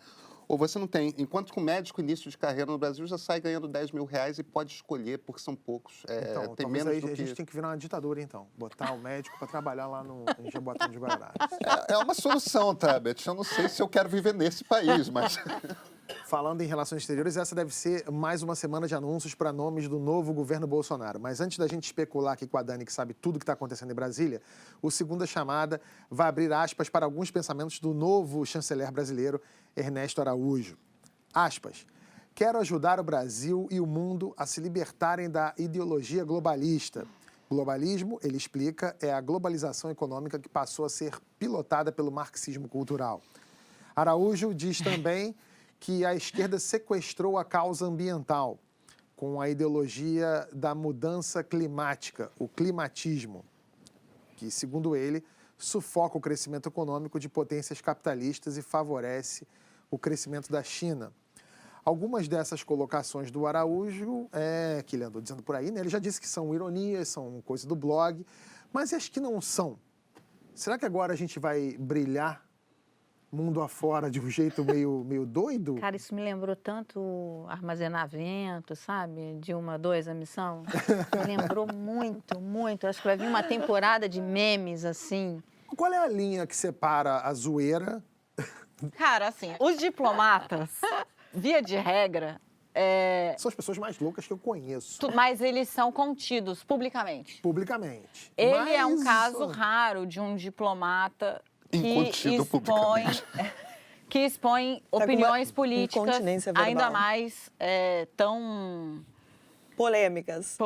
ou você não tem. Enquanto que o médico, início de carreira no Brasil, já sai ganhando R$10 mil e pode escolher, porque são poucos. Então, tem talvez menos aí do a que... gente tem que virar uma ditadura, então. Botar o médico para trabalhar lá em Jaboatão de Guararapes. É uma solução, Tabet. Eu não sei se eu quero viver nesse país, mas... Falando em relações exteriores, essa deve ser mais uma semana de anúncios para nomes do novo governo Bolsonaro. Mas antes da gente especular aqui com a Dani, que sabe tudo que está acontecendo em Brasília, o Segunda Chamada vai abrir aspas para alguns pensamentos do novo chanceler brasileiro, Ernesto Araújo. Aspas. Quero ajudar o Brasil e o mundo a se libertarem da ideologia globalista. Globalismo, ele explica, é a globalização econômica que passou a ser pilotada pelo marxismo cultural. Araújo diz também que a esquerda sequestrou a causa ambiental com a ideologia da mudança climática, o climatismo, que, segundo ele, sufoca o crescimento econômico de potências capitalistas e favorece o crescimento da China. Algumas dessas colocações do Araújo, que ele andou dizendo por aí, né, ele já disse que são ironias, são coisa do blog, mas as que não são. Será que agora a gente vai brilhar mundo afora de um jeito meio doido? Cara, isso me lembrou tanto Armazenamento, sabe? Dilma 2, a missão. Me lembrou muito, muito. Acho que vai vir uma temporada de memes, assim. Qual é a linha que separa a zoeira? Cara, assim, os diplomatas, via de regra... São as pessoas mais loucas que eu conheço. Mas eles são contidos publicamente. Publicamente. Ele é um caso raro de um diplomata... que expõe opiniões políticas ainda mais tão polêmicas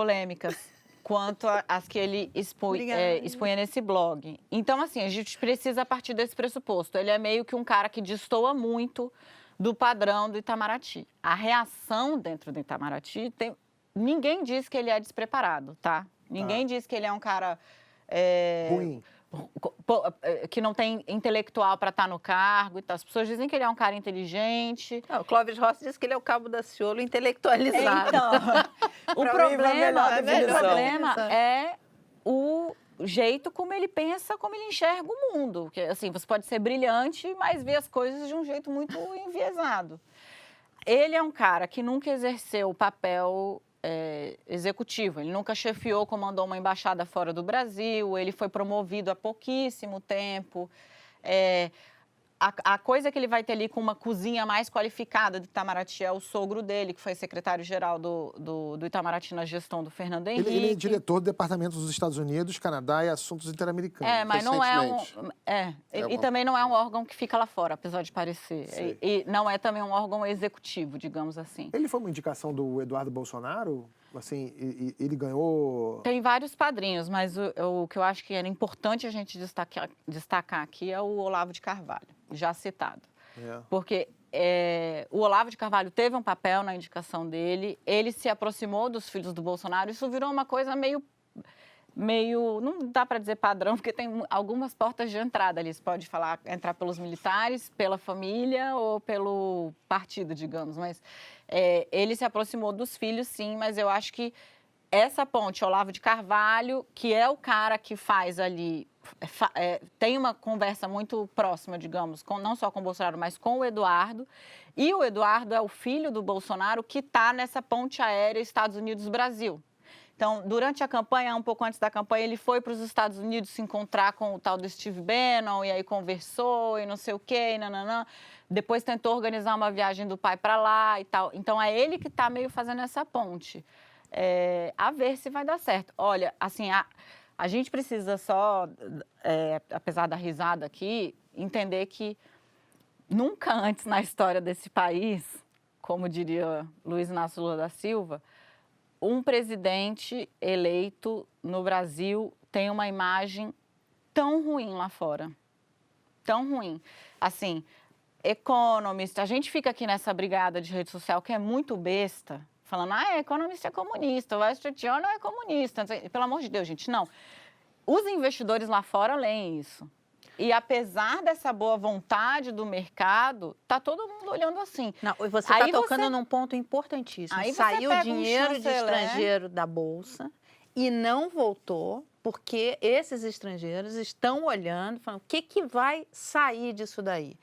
quanto as que ele expunha nesse blog. Então, assim, a gente precisa partir desse pressuposto. Ele é meio que um cara que destoa muito do padrão do Itamaraty. A reação dentro do Itamaraty, ninguém diz que ele é despreparado, tá? Ninguém diz que ele é um cara... que não tem intelectual para estar no cargo e tal. As pessoas dizem que ele é um cara inteligente. Não, o Clóvis Rossi diz que ele é o cabo da Ciolo intelectualizado. Então, o Pra mim, foi a melhor definição. problema é o jeito como ele pensa, como ele enxerga o mundo. Porque, assim, você pode ser brilhante, mas vê as coisas de um jeito muito enviesado. Ele é um cara que nunca exerceu o papel executivo. Ele nunca chefiou, comandou uma embaixada fora do Brasil, ele foi promovido há pouquíssimo tempo. A coisa que ele vai ter ali com uma cozinha mais qualificada do Itamaraty é o sogro dele, que foi secretário-geral do Itamaraty na gestão do Fernando Henrique. Ele é diretor do Departamento dos Estados Unidos, Canadá e Assuntos Interamericanos. Mas não é um... Recentemente. E também não é um órgão que fica lá fora, apesar de parecer. E não é também um órgão executivo, digamos assim. Ele foi uma indicação do Eduardo Bolsonaro? Assim, ele ganhou... Tem vários padrinhos, mas o que eu acho que era importante a gente destacar aqui é o Olavo de Carvalho, já citado. Porque o Olavo de Carvalho teve um papel na indicação dele, ele se aproximou dos filhos do Bolsonaro, isso virou uma coisa meio não dá para dizer padrão, porque tem algumas portas de entrada ali. Você pode entrar pelos militares, pela família ou pelo partido, digamos. Mas ele se aproximou dos filhos, sim, mas eu acho que essa ponte, Olavo de Carvalho, que é o cara que faz ali, tem uma conversa muito próxima, digamos, não só com o Bolsonaro, mas com o Eduardo. E o Eduardo é o filho do Bolsonaro que está nessa ponte aérea Estados Unidos-Brasil. Então, durante a campanha, um pouco antes da campanha, ele foi para os Estados Unidos se encontrar com o tal do Steve Bannon, e aí conversou, e não sei o quê, e nananã. Depois tentou organizar uma viagem do pai para lá e tal. Então, é ele que está meio fazendo essa ponte. A ver se vai dar certo. Olha, assim, a gente precisa só, apesar da risada aqui, entender que nunca antes na história desse país, como diria Luiz Inácio Lula da Silva, um presidente eleito no Brasil tem uma imagem tão ruim lá fora. Tão ruim. Assim, Economist, a gente fica aqui nessa brigada de rede social que é muito besta, falando, Economist é comunista, o Wall Street Journal é comunista. Pelo amor de Deus, gente, não. Os investidores lá fora leem isso. E apesar dessa boa vontade do mercado, tá todo mundo olhando assim. Não, e você está tocando num ponto importantíssimo. Aí saiu pega dinheiro de chanceler estrangeiro da Bolsa e não voltou, porque esses estrangeiros estão olhando, falando, o que vai sair disso daí?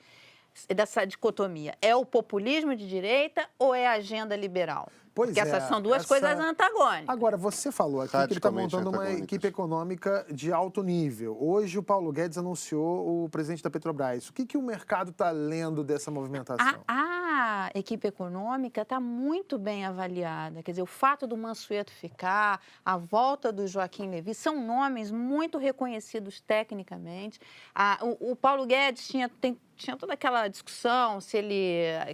Dessa dicotomia. É o populismo de direita ou é a agenda liberal? Porque essas são duas coisas antagônicas. Agora, você falou aqui que ele está montando uma equipe econômica de alto nível. Hoje, o Paulo Guedes anunciou o presidente da Petrobras. O que o mercado está lendo dessa movimentação? A equipe econômica está muito bem avaliada. Quer dizer, o fato do Mansueto ficar, a volta do Joaquim Levy, são nomes muito reconhecidos tecnicamente. O Paulo Guedes tinha toda aquela discussão se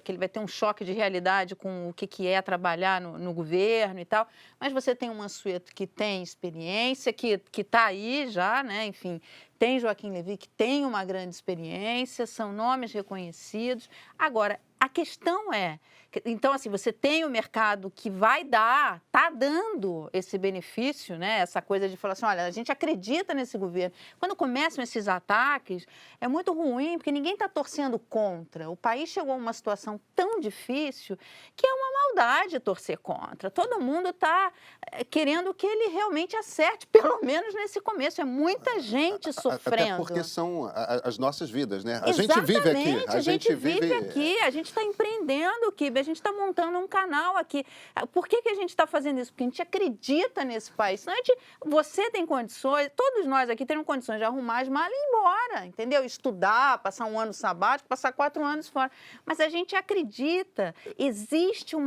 que ele vai ter um choque de realidade com o que é trabalhar no governo e tal, mas você tem um Mansueto que tem experiência, que está aí já, né? Enfim, tem Joaquim Levy que tem uma grande experiência, são nomes reconhecidos. Agora, a questão então, assim, você tem o mercado que está dando esse benefício, né? Essa coisa de falar assim, olha, a gente acredita nesse governo. Quando começam esses ataques, é muito ruim, porque ninguém está torcendo contra. O país chegou a uma situação tão difícil que é uma maldade torcer contra. Todo mundo está querendo que ele realmente acerte, pelo menos nesse começo. É muita gente sofrendo. Até porque são as nossas vidas, né? Exatamente, gente vive aqui. A gente vive aqui, a gente está empreendendo aqui, a gente está montando um canal aqui. Por que a gente está fazendo isso? Porque a gente acredita nesse país. Você tem condições, todos nós aqui temos condições de arrumar as malas e ir embora, entendeu? Estudar, passar um ano sabático, passar 4 anos fora. Mas a gente acredita. Existe um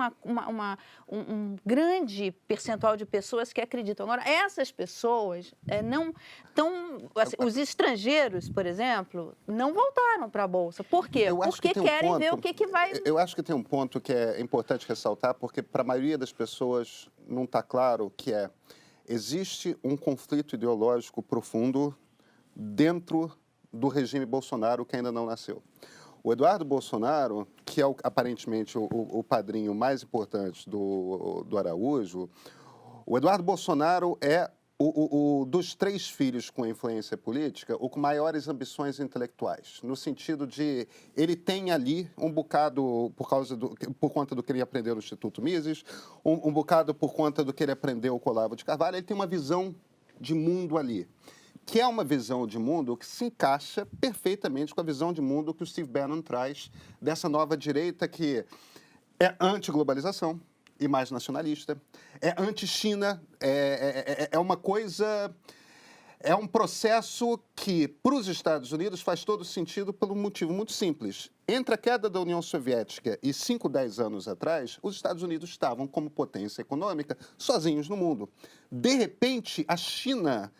grande percentual de pessoas que acreditam. Agora, essas pessoas não estão... Assim, os estrangeiros, por exemplo, não voltaram para a Bolsa. Por quê? Porque querem ver o que vai... Eu acho que tem um ponto que é importante ressaltar, porque para a maioria das pessoas não está claro que existe um conflito ideológico profundo dentro do regime Bolsonaro que ainda não nasceu. O Eduardo Bolsonaro, que é aparentemente o padrinho mais importante do Araújo, o Eduardo Bolsonaro é Dos 3 filhos com influência política, o com maiores ambições intelectuais, no sentido de ele tem ali um bocado por conta do que ele aprendeu no Instituto Mises, um bocado por conta do que ele aprendeu com o Olavo de Carvalho, ele tem uma visão de mundo ali, que é uma visão de mundo que se encaixa perfeitamente com a visão de mundo que o Steve Bannon traz dessa nova direita que é anti-globalização e mais nacionalista, é anti-China, é uma coisa, é um processo que, para os Estados Unidos, faz todo sentido por um motivo muito simples. Entre a queda da União Soviética e 5, 10 anos atrás, os Estados Unidos estavam, como potência econômica, sozinhos no mundo. De repente, a China,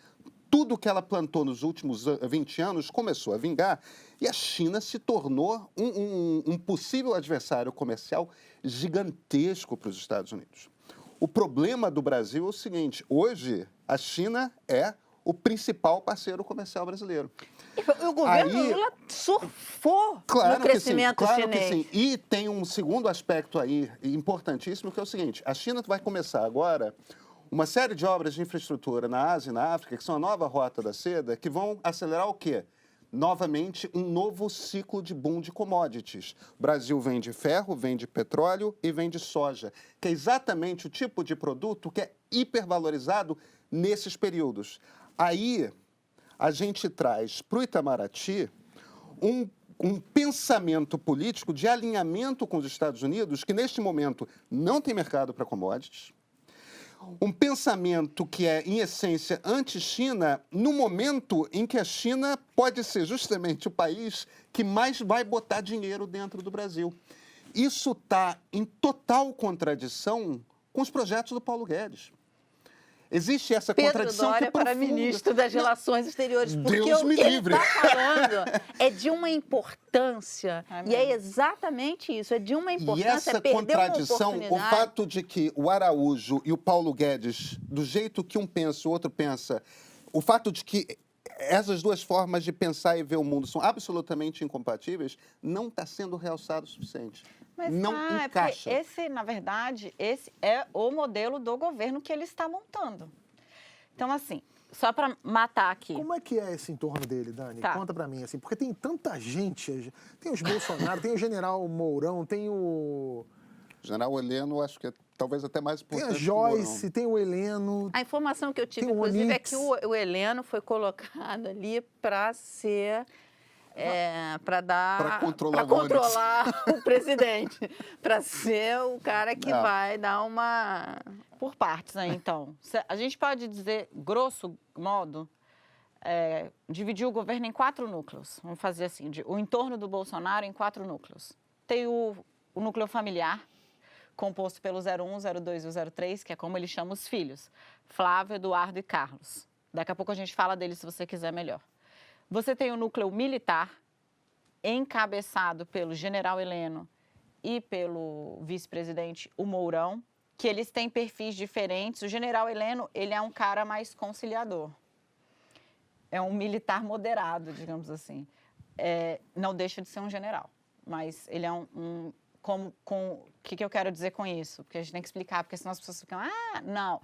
tudo que ela plantou nos últimos 20 anos começou a vingar e a China se tornou um possível adversário comercial gigantesco para os Estados Unidos. O problema do Brasil é o seguinte: hoje a China é o principal parceiro comercial brasileiro. E o governo Lula surfou no crescimento chinês. Claro que sim. E tem um segundo aspecto aí importantíssimo, que é o seguinte: a China vai começar agora uma série de obras de infraestrutura na Ásia e na África, que são a nova rota da seda, que vão acelerar o quê? Novamente, um novo ciclo de boom de commodities. O Brasil vende ferro, vende petróleo e vende soja, que é exatamente o tipo de produto que é hipervalorizado nesses períodos. Aí, a gente traz para o Itamaraty um pensamento político de alinhamento com os Estados Unidos, que neste momento não tem mercado para commodities, um pensamento que é, em essência, anti-China, no momento em que a China pode ser justamente o país que mais vai botar dinheiro dentro do Brasil. Isso está em total contradição com os projetos do Paulo Guedes. Existe essa contradição Pedro Doria que para ministro das Relações Exteriores, porque Deus me o que ele livre. está falando é de uma importância, e é exatamente isso, é de uma E importância, essa perder uma contradição, o oportunidade. fato de que o Araújo e o Paulo Guedes, do jeito que um pensa, o outro pensa, o fato de que essas duas formas de pensar e ver o mundo são absolutamente incompatíveis, não está sendo realçado o suficiente. Mas não encaixa. Esse, na verdade, esse é o modelo do governo que ele está montando. Então, assim, só para matar aqui. Como é que é esse entorno dele, Dani? Tá. Conta pra mim, assim, porque tem tanta gente. Tem os Bolsonaro, tem o general Mourão, tem o... General Heleno, acho que é talvez até mais Tem importante. a Joyce, tem o Heleno. A informação que eu tive, Tem o inclusive, é Onix. que o Heleno foi colocado ali para ser... Pra controlar o presidente, para ser o cara que vai dar uma... Por partes, aí, então. A gente pode dizer, grosso modo, dividir o governo em 4 núcleos. Vamos fazer assim, o entorno do Bolsonaro em 4 núcleos. Tem o núcleo familiar, composto pelo 01, 02 e o 03, que é como ele chama os filhos. Flávio, Eduardo e Carlos. Daqui a pouco a gente fala deles, se você quiser melhor. Você tem o núcleo militar, encabeçado pelo general Heleno e pelo vice-presidente, o Mourão, que eles têm perfis diferentes. O general Heleno, ele é um cara mais conciliador. É um militar moderado, digamos assim. Não deixa de ser um general, mas ele é o que eu quero dizer com isso? Porque a gente tem que explicar, porque senão as pessoas ficam, não.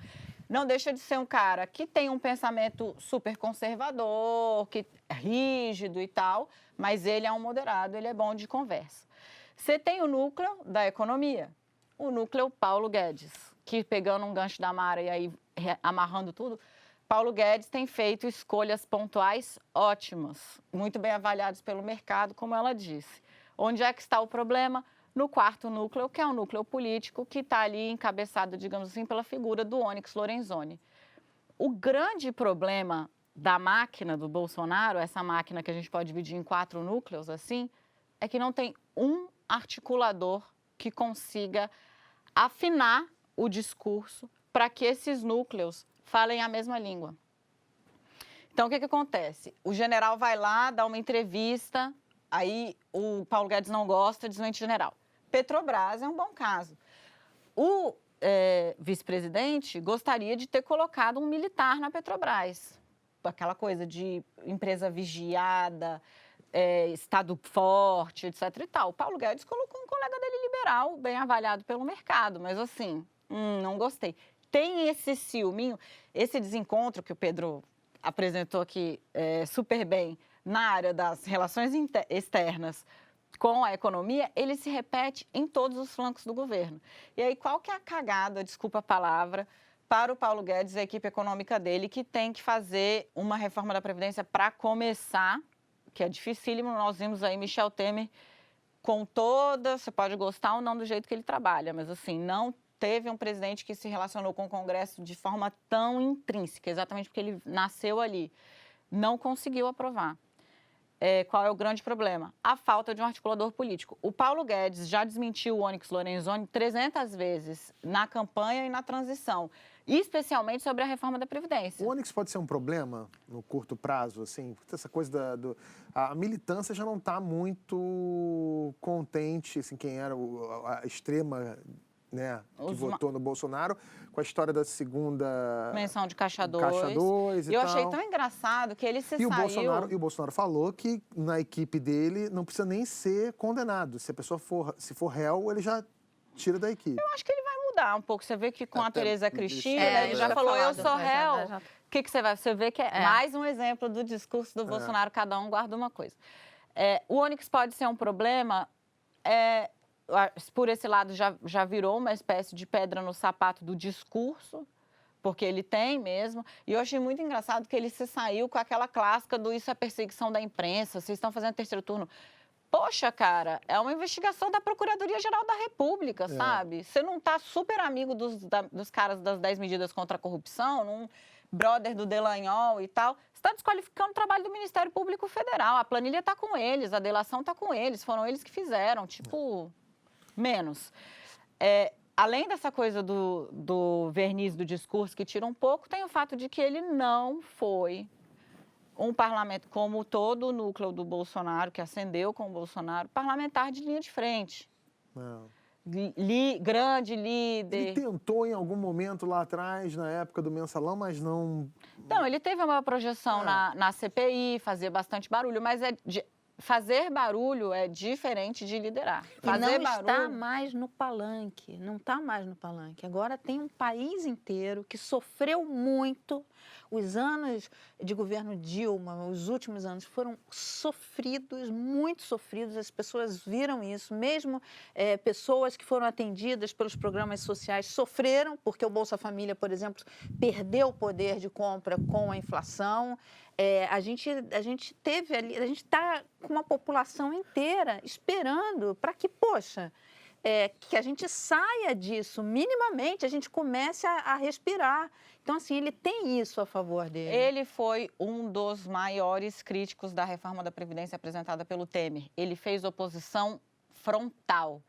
Não deixa de ser um cara que tem um pensamento super conservador, que é rígido e tal, mas ele é um moderado, ele é bom de conversa. Você tem o núcleo da economia, o núcleo Paulo Guedes, que pegando um gancho da Mara e aí amarrando tudo, Paulo Guedes tem feito escolhas pontuais ótimas, muito bem avaliadas pelo mercado, como ela disse. Onde é que está o problema? No 4º núcleo, que é um núcleo político que está ali encabeçado, digamos assim, pela figura do Onyx Lorenzoni. O grande problema da máquina do Bolsonaro, essa máquina que a gente pode dividir em 4 núcleos, assim, é que não tem um articulador que consiga afinar o discurso para que esses núcleos falem a mesma língua. Então, o que acontece? O general vai lá, dá uma entrevista, aí o Paulo Guedes não gosta, desmente o general. Petrobras é um bom caso. O vice-presidente gostaria de ter colocado um militar na Petrobras. Aquela coisa de empresa vigiada, Estado forte, etc. e tal. O Paulo Guedes colocou um colega dele liberal, bem avaliado pelo mercado, mas assim, não gostei. tem esse ciúminho, esse desencontro que o Pedro apresentou aqui super bem na área das relações externas com a economia, ele se repete em todos os flancos do governo. E aí, qual que é a cagada, desculpa a palavra, para o Paulo Guedes e a equipe econômica dele, que tem que fazer uma reforma da Previdência para começar, que é dificílimo. Nós vimos aí Michel Temer com toda, você pode gostar ou não do jeito que ele trabalha, mas assim, não teve um presidente que se relacionou com o Congresso de forma tão intrínseca, exatamente porque ele nasceu ali. Não conseguiu aprovar. Qual é o grande problema? A falta de um articulador político. O Paulo Guedes já desmentiu o Onyx Lorenzoni 300 vezes na campanha e na transição, especialmente sobre a reforma da Previdência. O Onyx pode ser um problema no curto prazo, assim? Essa coisa a militância já não está muito contente, assim, quem era a extrema, né, que votou no Bolsonaro, com a história da segunda... menção de Caixa 2. Caixa 2 e eu tal. achei tão engraçado que ele saiu... E o Bolsonaro falou que na equipe dele não precisa nem ser condenado. Se a pessoa for réu, ele já tira da equipe. Eu acho que ele vai mudar um pouco. Você vê que com a Tereza Cristina, ele já tá falou, eu falado, sou réu. já. O que você vai... Você vê que é mais um exemplo do discurso do Bolsonaro, cada um guarda uma coisa. O Onyx pode ser um problema... por esse lado, já virou uma espécie de pedra no sapato do discurso, porque ele tem mesmo. E eu achei muito engraçado que ele se saiu com aquela clássica do isso é perseguição da imprensa, vocês estão fazendo terceiro turno. Poxa, cara, é uma investigação da Procuradoria-Geral da República, sabe? Você não está super amigo dos caras das 10 medidas contra a corrupção, um brother do Delanhol e tal, você está desqualificando o trabalho do Ministério Público Federal. A planilha está com eles, a delação está com eles, foram eles que fizeram, tipo... menos. Além dessa coisa do verniz do discurso que tira um pouco, tem o fato de que ele não foi um parlamento, como todo o núcleo do Bolsonaro, que ascendeu com o Bolsonaro, parlamentar de linha de frente. Não. Grande líder. Ele tentou em algum momento lá atrás, na época do Mensalão, mas não... Não, ele teve uma projeção na CPI, fazia bastante barulho, mas fazer barulho é diferente de liderar. Fazer não está mais no palanque, não está mais no palanque. Agora tem um país inteiro que sofreu muito. Os anos de governo Dilma, os últimos anos, foram sofridos, muito sofridos. As pessoas viram isso. Mesmo pessoas que foram atendidas pelos programas sociais sofreram, porque o Bolsa Família, por exemplo, perdeu o poder de compra com a inflação. A gente teve ali, a gente está com uma população inteira esperando para que, poxa, que a gente saia disso, minimamente, a gente comece a respirar. Então, assim, ele tem isso a favor dele. Ele foi um dos maiores críticos da reforma da Previdência apresentada pelo Temer. Ele fez oposição frontal.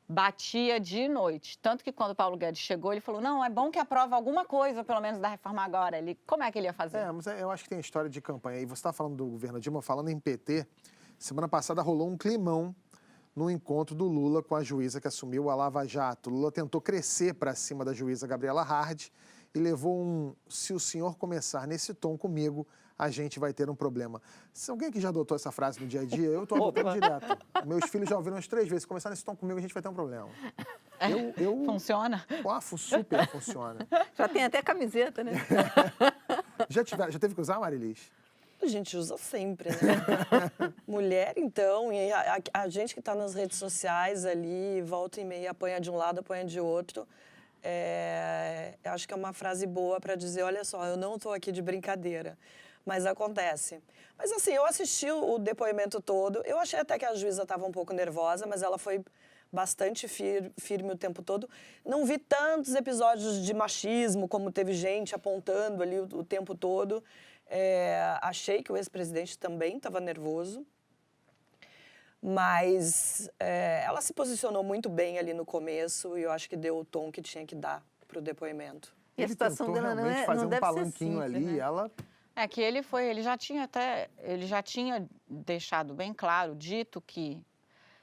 Batia dia e noite. Tanto que quando o Paulo Guedes chegou, ele falou, não, é bom que aprova alguma coisa, pelo menos, da reforma agora. Como é que ele ia fazer? Mas eu acho que tem a história de campanha. E você está falando do governo Dilma, falando em PT, semana passada rolou um climão no encontro do Lula com a juíza que assumiu a Lava Jato. O Lula tentou crescer para cima da juíza Gabriela Hard e levou se o senhor começar nesse tom comigo, a gente vai ter um problema. Se alguém que já adotou essa frase no dia a dia, eu estou adotando direto. Meus filhos já ouviram umas 3 vezes. Se começar nesse tom comigo, a gente vai ter um problema. Funciona? Super funciona. Já tem até camiseta, né? Já teve que usar, Marilis? A gente usa sempre, né? Mulher, então, e a gente que está nas redes sociais ali, volta e meia, apanha de um lado, apanha de outro. Acho que é uma frase boa para dizer, olha só, eu não estou aqui de brincadeira, mas acontece. Mas assim, eu assisti o depoimento todo, eu achei até que a juíza estava um pouco nervosa, mas ela foi bastante firme o tempo todo. Não vi tantos episódios de machismo, como teve gente apontando ali o tempo todo. Achei que o ex-presidente também estava nervoso. Mas ela se posicionou muito bem ali no começo e eu acho que deu o tom que tinha que dar para o depoimento. E a situação dela não fazer deve um palanquinho ser simples, ali, né? ela... Que ele já tinha deixado bem claro, dito que...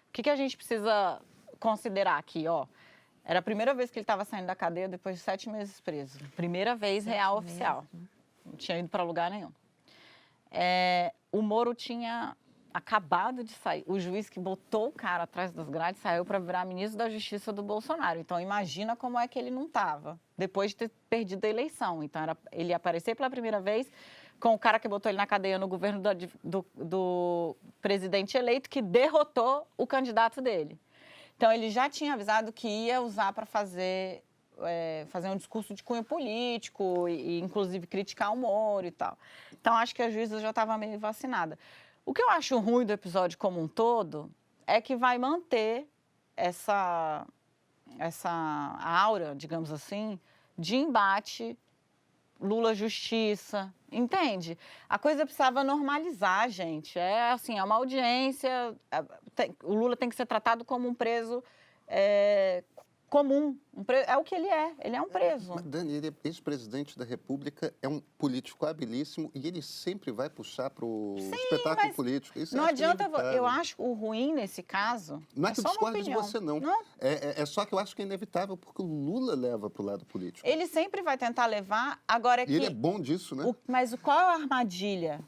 O que a gente precisa considerar aqui, ó? Era a primeira vez que ele estava saindo da cadeia depois de 7 meses preso. Primeira vez real oficial. Não tinha ido para lugar nenhum. O Moro tinha acabado de sair. O juiz que botou o cara atrás das grades saiu para virar ministro da Justiça do Bolsonaro. Então, imagina como é que ele não estava, depois de ter perdido a eleição. Então, ele ia aparecer pela primeira vez com o cara que botou ele na cadeia no governo do presidente eleito, que derrotou o candidato dele. Então, ele já tinha avisado que ia usar para fazer um discurso de cunho político e, inclusive, criticar o Moro e tal. Então, acho que a juíza já estava meio vacinada. O que eu acho ruim do episódio como um todo é que vai manter essa aura, digamos assim, de embate Lula-Justiça, entende? A coisa precisava normalizar, gente. É assim, é uma audiência, o Lula tem que ser tratado como um preso comum. É o que ele é um preso. Mas, Dani, ele é ex-presidente da República, é um político habilíssimo e ele sempre vai puxar para o espetáculo político. Isso não adianta, eu acho o ruim nesse caso. Não é que eu discordo de você, não. Não. É só que eu acho que é inevitável, porque o Lula leva para o lado político. Ele sempre vai tentar levar, agora E ele é bom disso, né? Mas qual é a armadilha?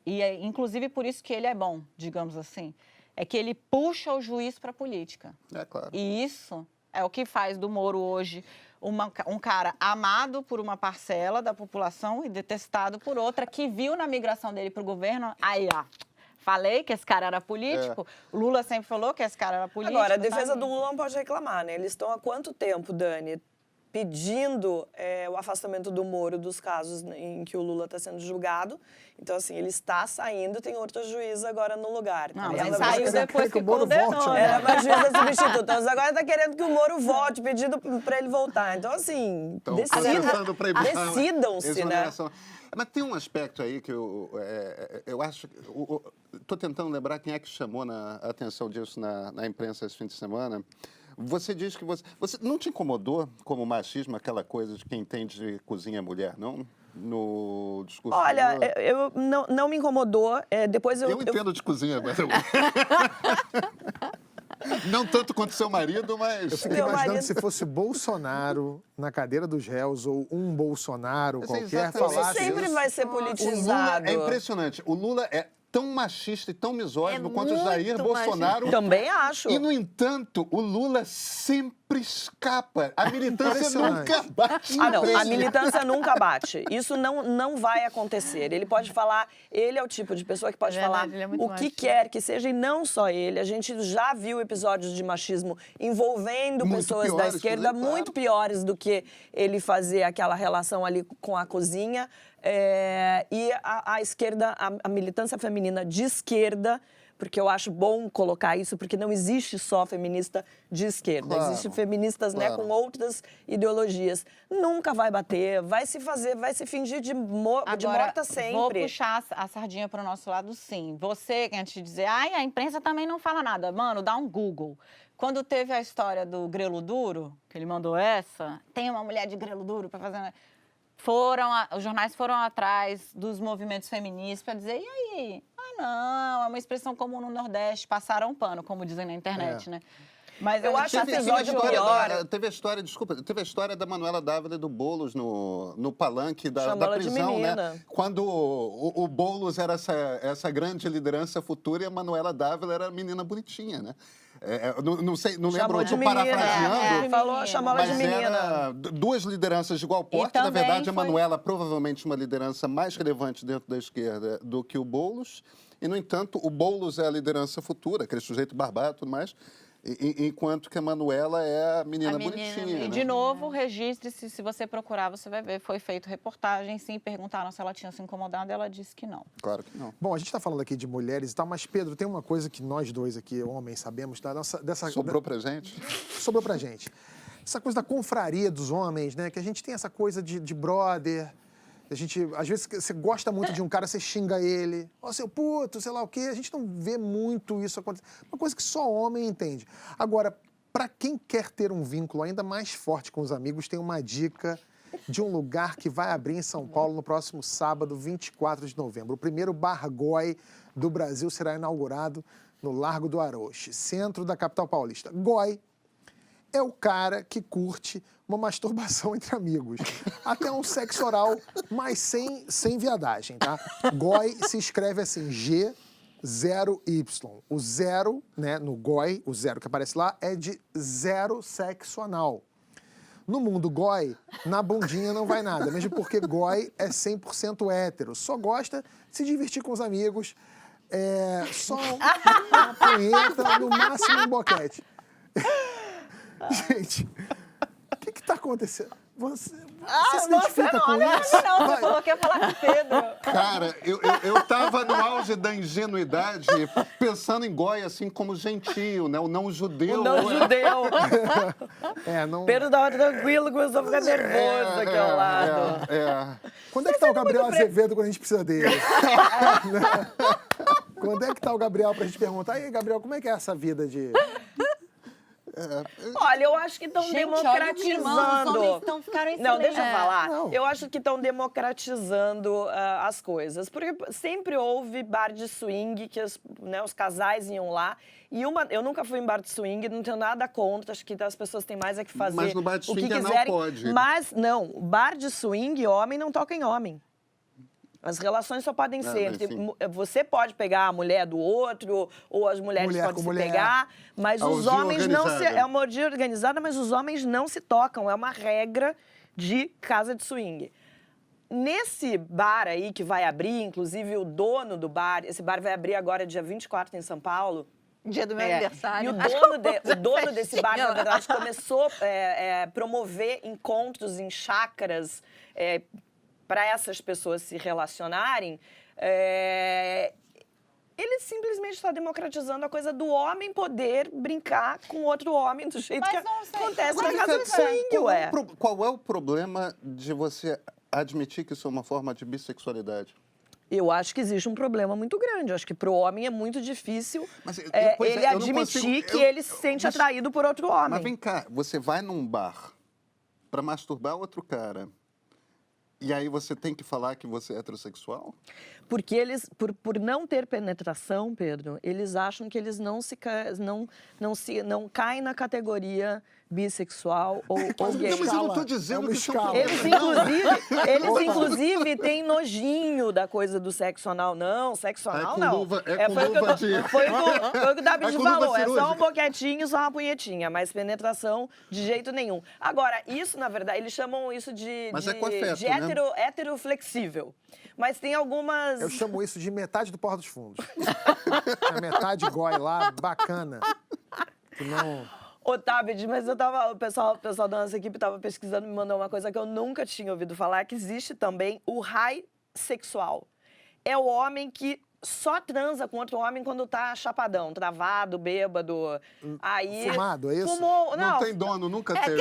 E é inclusive por isso que ele é bom, digamos assim. É que ele puxa o juiz para a política. É claro. E isso é o que faz do Moro hoje um cara amado por uma parcela da população e detestado por outra, que viu na migração dele para o governo, aí, ó, falei que esse cara era político, o Lula sempre falou que esse cara era político. Agora, a defesa do Lula não pode reclamar, né? Eles estão há quanto tempo, Dani, pedindo o afastamento do Moro dos casos em que o Lula está sendo julgado. Então, assim, ele está saindo, tem outra juíza agora no lugar. Não, ela mas saiu depois que condenou. Era uma juíza substituta. Então, agora está querendo que o Moro volte, pedindo para ele voltar. Então, assim, decidam-se, né? Mas tem um aspecto aí que eu acho... Estou tentando lembrar quem é que chamou a atenção disso na imprensa esse fim de semana. Você diz que você não te incomodou como machismo aquela coisa de quem entende de cozinha mulher, não? No discurso. Olha, eu não me incomodou. Depois eu entendo de cozinha, mas não tanto quanto seu marido, mas... Eu fico imaginando se fosse Bolsonaro na cadeira dos réus ou um Bolsonaro qualquer falasse... Sempre vai ser politizado. O Lula é impressionante. O Lula é tão machista e tão misógino quanto o Jair Bolsonaro. Também acho. E, no entanto, o Lula sempre escapa. A militância nunca bate. Não, a militância nunca bate. Isso não vai acontecer. Ele pode falar, ele é o tipo de pessoa que pode falar o que quer que seja, e não só ele. A gente já viu episódios de machismo envolvendo pessoas da esquerda muito piores do que ele fazer aquela relação ali com a cozinha. E a esquerda, a militância feminina de esquerda, porque eu acho bom colocar isso, porque não existe só feminista de esquerda. Claro, existem feministas com outras ideologias. Nunca vai bater, vai se fingir de morta sempre. Vou puxar a sardinha para o nosso lado, sim. Você, antes de dizer, a imprensa também não fala nada. Mano, dá um Google. Quando teve a história do grelo duro, que ele mandou tem uma mulher de grelo duro para fazer... Os jornais foram atrás dos movimentos feministas para dizer, e aí? Não, é uma expressão comum no Nordeste, passaram um pano, como dizem na internet, né? Mas eu acho que episódio pior. Teve a história da Manuela Dávila e do Boulos no palanque da prisão, né? Quando o Boulos era essa grande liderança futura e a Manuela Dávila era a menina bonitinha, né? Não lembro, eu tô parafraseando. Chamava de menina. Era duas lideranças de igual porte. Na verdade, a Manuela provavelmente uma liderança mais relevante dentro da esquerda do que o Boulos. E, no entanto, o Boulos é a liderança futura, aquele sujeito barbado e tudo mais. Enquanto que a Manuela é a menina bonitinha. E, de novo, registre-se, se você procurar, você vai ver. Foi feito reportagem, sim, perguntaram se ela tinha se incomodado, ela disse que não. Claro que não. Bom, a gente está falando aqui de mulheres e tal, mas, Pedro, tem uma coisa que nós dois aqui, homens, sabemos, tá? Sobrou pra gente? Sobrou pra gente. Essa coisa da confraria dos homens, né? Que a gente tem essa coisa de brother... A gente, às vezes, você gosta muito de um cara, você xinga ele. Ó, seu puto, sei lá o quê. A gente não vê muito isso acontecer. Uma coisa que só homem entende. Agora, para quem quer ter um vínculo ainda mais forte com os amigos, tem uma dica de um lugar que vai abrir em São Paulo no próximo sábado, 24 de novembro. O primeiro bargói do Brasil será inaugurado no Largo do Aroche, centro da capital paulista. Goi é o cara que curte uma masturbação entre amigos. Até um sexo oral, mas sem viadagem, tá? Goi se escreve assim, G-0-Y. 0Y. O 0, né, no goi, o 0 que aparece lá, é de zero sexo anal. No mundo goi, na bundinha não vai nada, mesmo porque goi é 100% hétero. Só gosta de se divertir com os amigos, só uma punheta, no máximo um boquete. Gente, o que está acontecendo? Você se identifica com isso? Não, você falou que ia falar com o Pedro. Cara, eu tava no auge da ingenuidade, pensando em goi assim como gentio, né? O não judeu. O não judeu. Não... Pedro tava tranquilo, começou a ficar nervoso aqui ao lado. Quando é que tá o Gabriel Azevedo quando a gente precisa dele? Quando é que tá o Gabriel pra gente perguntar? E aí, Gabriel, como é que é essa vida de... Olha, eu acho que estão democratizando. Não, deixa eu falar. Eu acho que estão democratizando as coisas. Porque sempre houve bar de swing, que os casais iam lá. E eu nunca fui em bar de swing, não tenho nada contra. Acho que as pessoas têm mais que fazer mas no bar de swing o que quiserem. Não pode. Mas, não, bar de swing, homem não toca em homem. As relações só podem ser entre... Você pode pegar a mulher do outro, ou as mulheres podem se pegar, mas os homens não se... É uma orgia organizada, mas os homens não se tocam. É uma regra de casa de swing. Nesse bar aí que vai abrir, inclusive o dono do bar, esse bar vai abrir agora dia 24 em São Paulo. Dia do meu aniversário. E o dono desse bar, na verdade, começou a promover encontros em chácaras para essas pessoas se relacionarem, ele simplesmente está democratizando a coisa do homem poder brincar com outro homem do jeito que acontece na casa de swing, ué. Qual é o problema de você admitir que isso é uma forma de bissexualidade? Eu acho que existe um problema muito grande. Eu acho que para o homem é muito difícil ele admitir que ele se sente atraído por outro homem. Mas vem cá, você vai num bar para masturbar outro cara... E aí você tem que falar que você é heterossexual? Porque eles, por não ter penetração, Pedro, eles acham que eles não caem na categoria bissexual ou gay. Mas eu não estou dizendo que são... Eles, inclusive, têm nojinho da coisa do sexo anal. Não, sexo anal não. Foi o que o David falou. É só um boquetinho, só uma punhetinha. Mas penetração, de jeito nenhum. Agora, isso, na verdade, eles chamam isso de heteroflexível. Mas tem algumas... Eu chamo isso de metade do Porta dos Fundos. A metade goi lá, bacana. Que não... Otávio, mas o pessoal da nossa equipe estava pesquisando e me mandou uma coisa que eu nunca tinha ouvido falar, que existe também o high sexual. É o homem que só transa com outro homem quando tá chapadão, travado, bêbado. Aí, fumado, é isso? Fumou, não tem dono, nunca teve.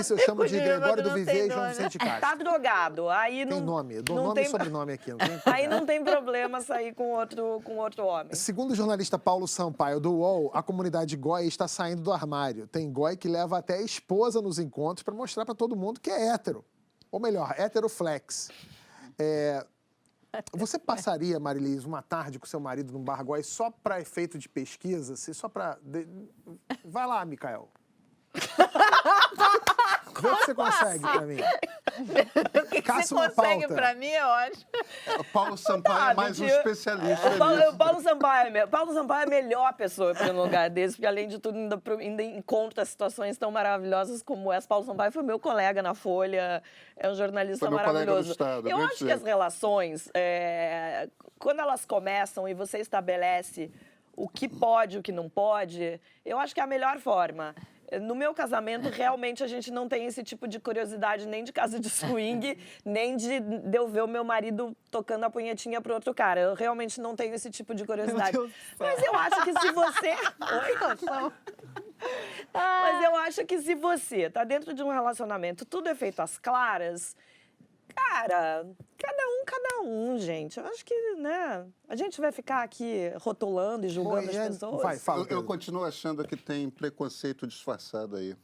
Isso eu chamo de Gregório do Vivier e João Vicente Castro. Tá drogado. Aí tem nome, nome e sobrenome aqui. Não tem aí não tem problema sair com outro homem. Segundo o jornalista Paulo Sampaio, do UOL, a comunidade goi está saindo do armário. Tem goi que leva até a esposa nos encontros para mostrar para todo mundo que é hétero. Ou melhor, heteroflex. Você passaria, Marilis, uma tarde com seu marido num bar goi só para efeito de pesquisa? Só para... Vai lá, Mikael. Vê o que você consegue pra mim. O que você consegue pra mim é ótimo. O Paulo Sampaio é mais um especialista. O Paulo Sampaio é a melhor pessoa para um lugar desse, porque além de tudo ainda encontra situações tão maravilhosas como essa. Paulo Sampaio foi meu colega na Folha, é um jornalista maravilhoso. Eu acho que as relações, quando elas começam e você estabelece o que pode e o que não pode, eu acho que é a melhor forma. No meu casamento, realmente, a gente não tem esse tipo de curiosidade nem de casa de swing, nem de eu ver o meu marido tocando a punhetinha pro outro cara. Eu realmente não tenho esse tipo de curiosidade. Mas eu acho que se você... Mas eu acho que se você tá dentro de um relacionamento, tudo é feito às claras... Cara, cada um, gente. Eu acho que, né, a gente vai ficar aqui rotulando e julgando as pessoas. Eu continuo achando que tem preconceito disfarçado aí.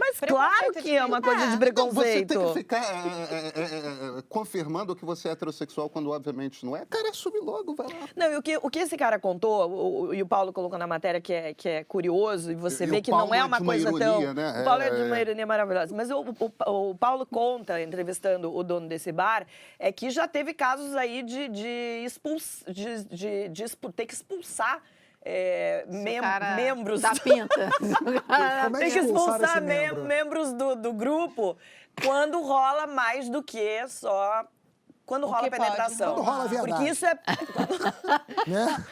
Mas claro que é uma coisa de Então, você preconceito. tem que ficar confirmando que você é heterossexual quando obviamente não é. Cara, assume logo, vai lá. Não, e o que esse cara contou, e o Paulo colocou na matéria que é curioso, e você vê que não é uma coisa tão... Né? O Paulo é de uma ironia maravilhosa. Mas o Paulo conta, entrevistando o dono desse bar, é que já teve casos aí de ter que expulsar membros da pinta. Como é tem que expulsaram esse expulsar membro? membros do grupo quando rola mais do que só... Quando rola que pode penetração. Quando rola viadagem. Porque isso é... Né?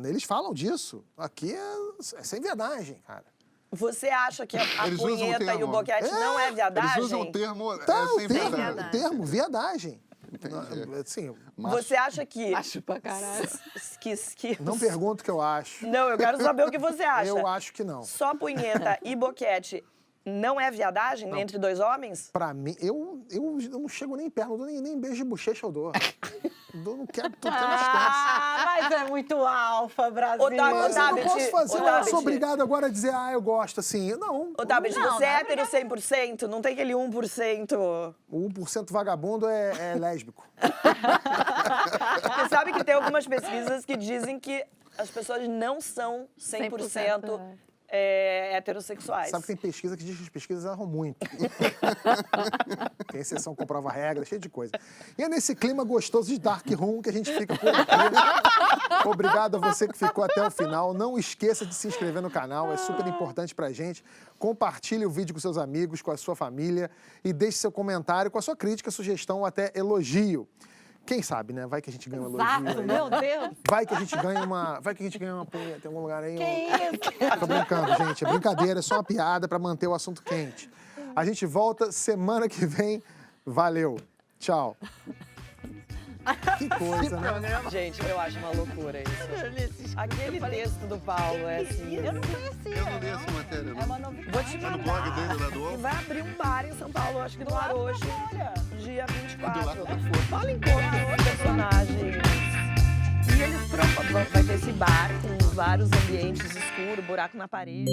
Eles falam disso. Aqui é sem viadagem, cara. Você acha que a Eles usam o punheta e termo. o boquete não é viadagem? Eles usam o termo Tá, sem o termo viadagem. Entendi. Assim, Você acha que... Acho pra caralho. que não pergunto o que eu acho. Não, eu quero saber o que você acha. Eu acho que não. Só punheta e boquete não é viadagem entre dois homens? Pra mim, eu não chego nem perto, não dou nem beijo de bochecha eu dou. Não quero, tô tendo Ah, mas é muito alfa, Brasil. Otávio, Mas eu não Tabet, posso fazer, eu Tabet. sou obrigado agora a dizer, eu gosto, assim. Não. Ô, Tabet, Não, você não é é hétero 100%? Não tem aquele 1%? O 1% vagabundo é lésbico. Você sabe que tem algumas pesquisas que dizem que as pessoas não são 100% heterossexuais. Sabe que tem pesquisa que diz que as pesquisas erram muito. Tem exceção, comprova a regra, cheio de coisa. E é nesse clima gostoso de Dark Room que a gente fica por aqui. Obrigado a você que ficou até o final. Não esqueça de se inscrever no canal, é super importante pra gente. Compartilhe o vídeo com seus amigos, com a sua família e deixe seu comentário com a sua crítica, sugestão ou até elogio. Quem sabe, né? Vai que a gente ganha um elogio. Exato, aí. meu Deus. Vai que a gente ganha uma punheta em algum lugar aí. Que isso? Tô brincando, gente. É brincadeira, é só uma piada pra manter o assunto quente. A gente volta semana que vem. Valeu. Tchau. Que coisa, né? Gente, eu acho uma loucura isso. Aquele texto do Paulo é assim... Eu não conhecia. Eu não li essa matéria, não. É uma novidade. Vou te Tá no mandar. blog dele lá do E Ovo? vai abrir um bar em São Paulo, acho que no ar hoje, dia 24. Do lado da Folha. Fala em conta os personagens. E eles vai ter esse bar com vários ambientes escuros, buraco na parede.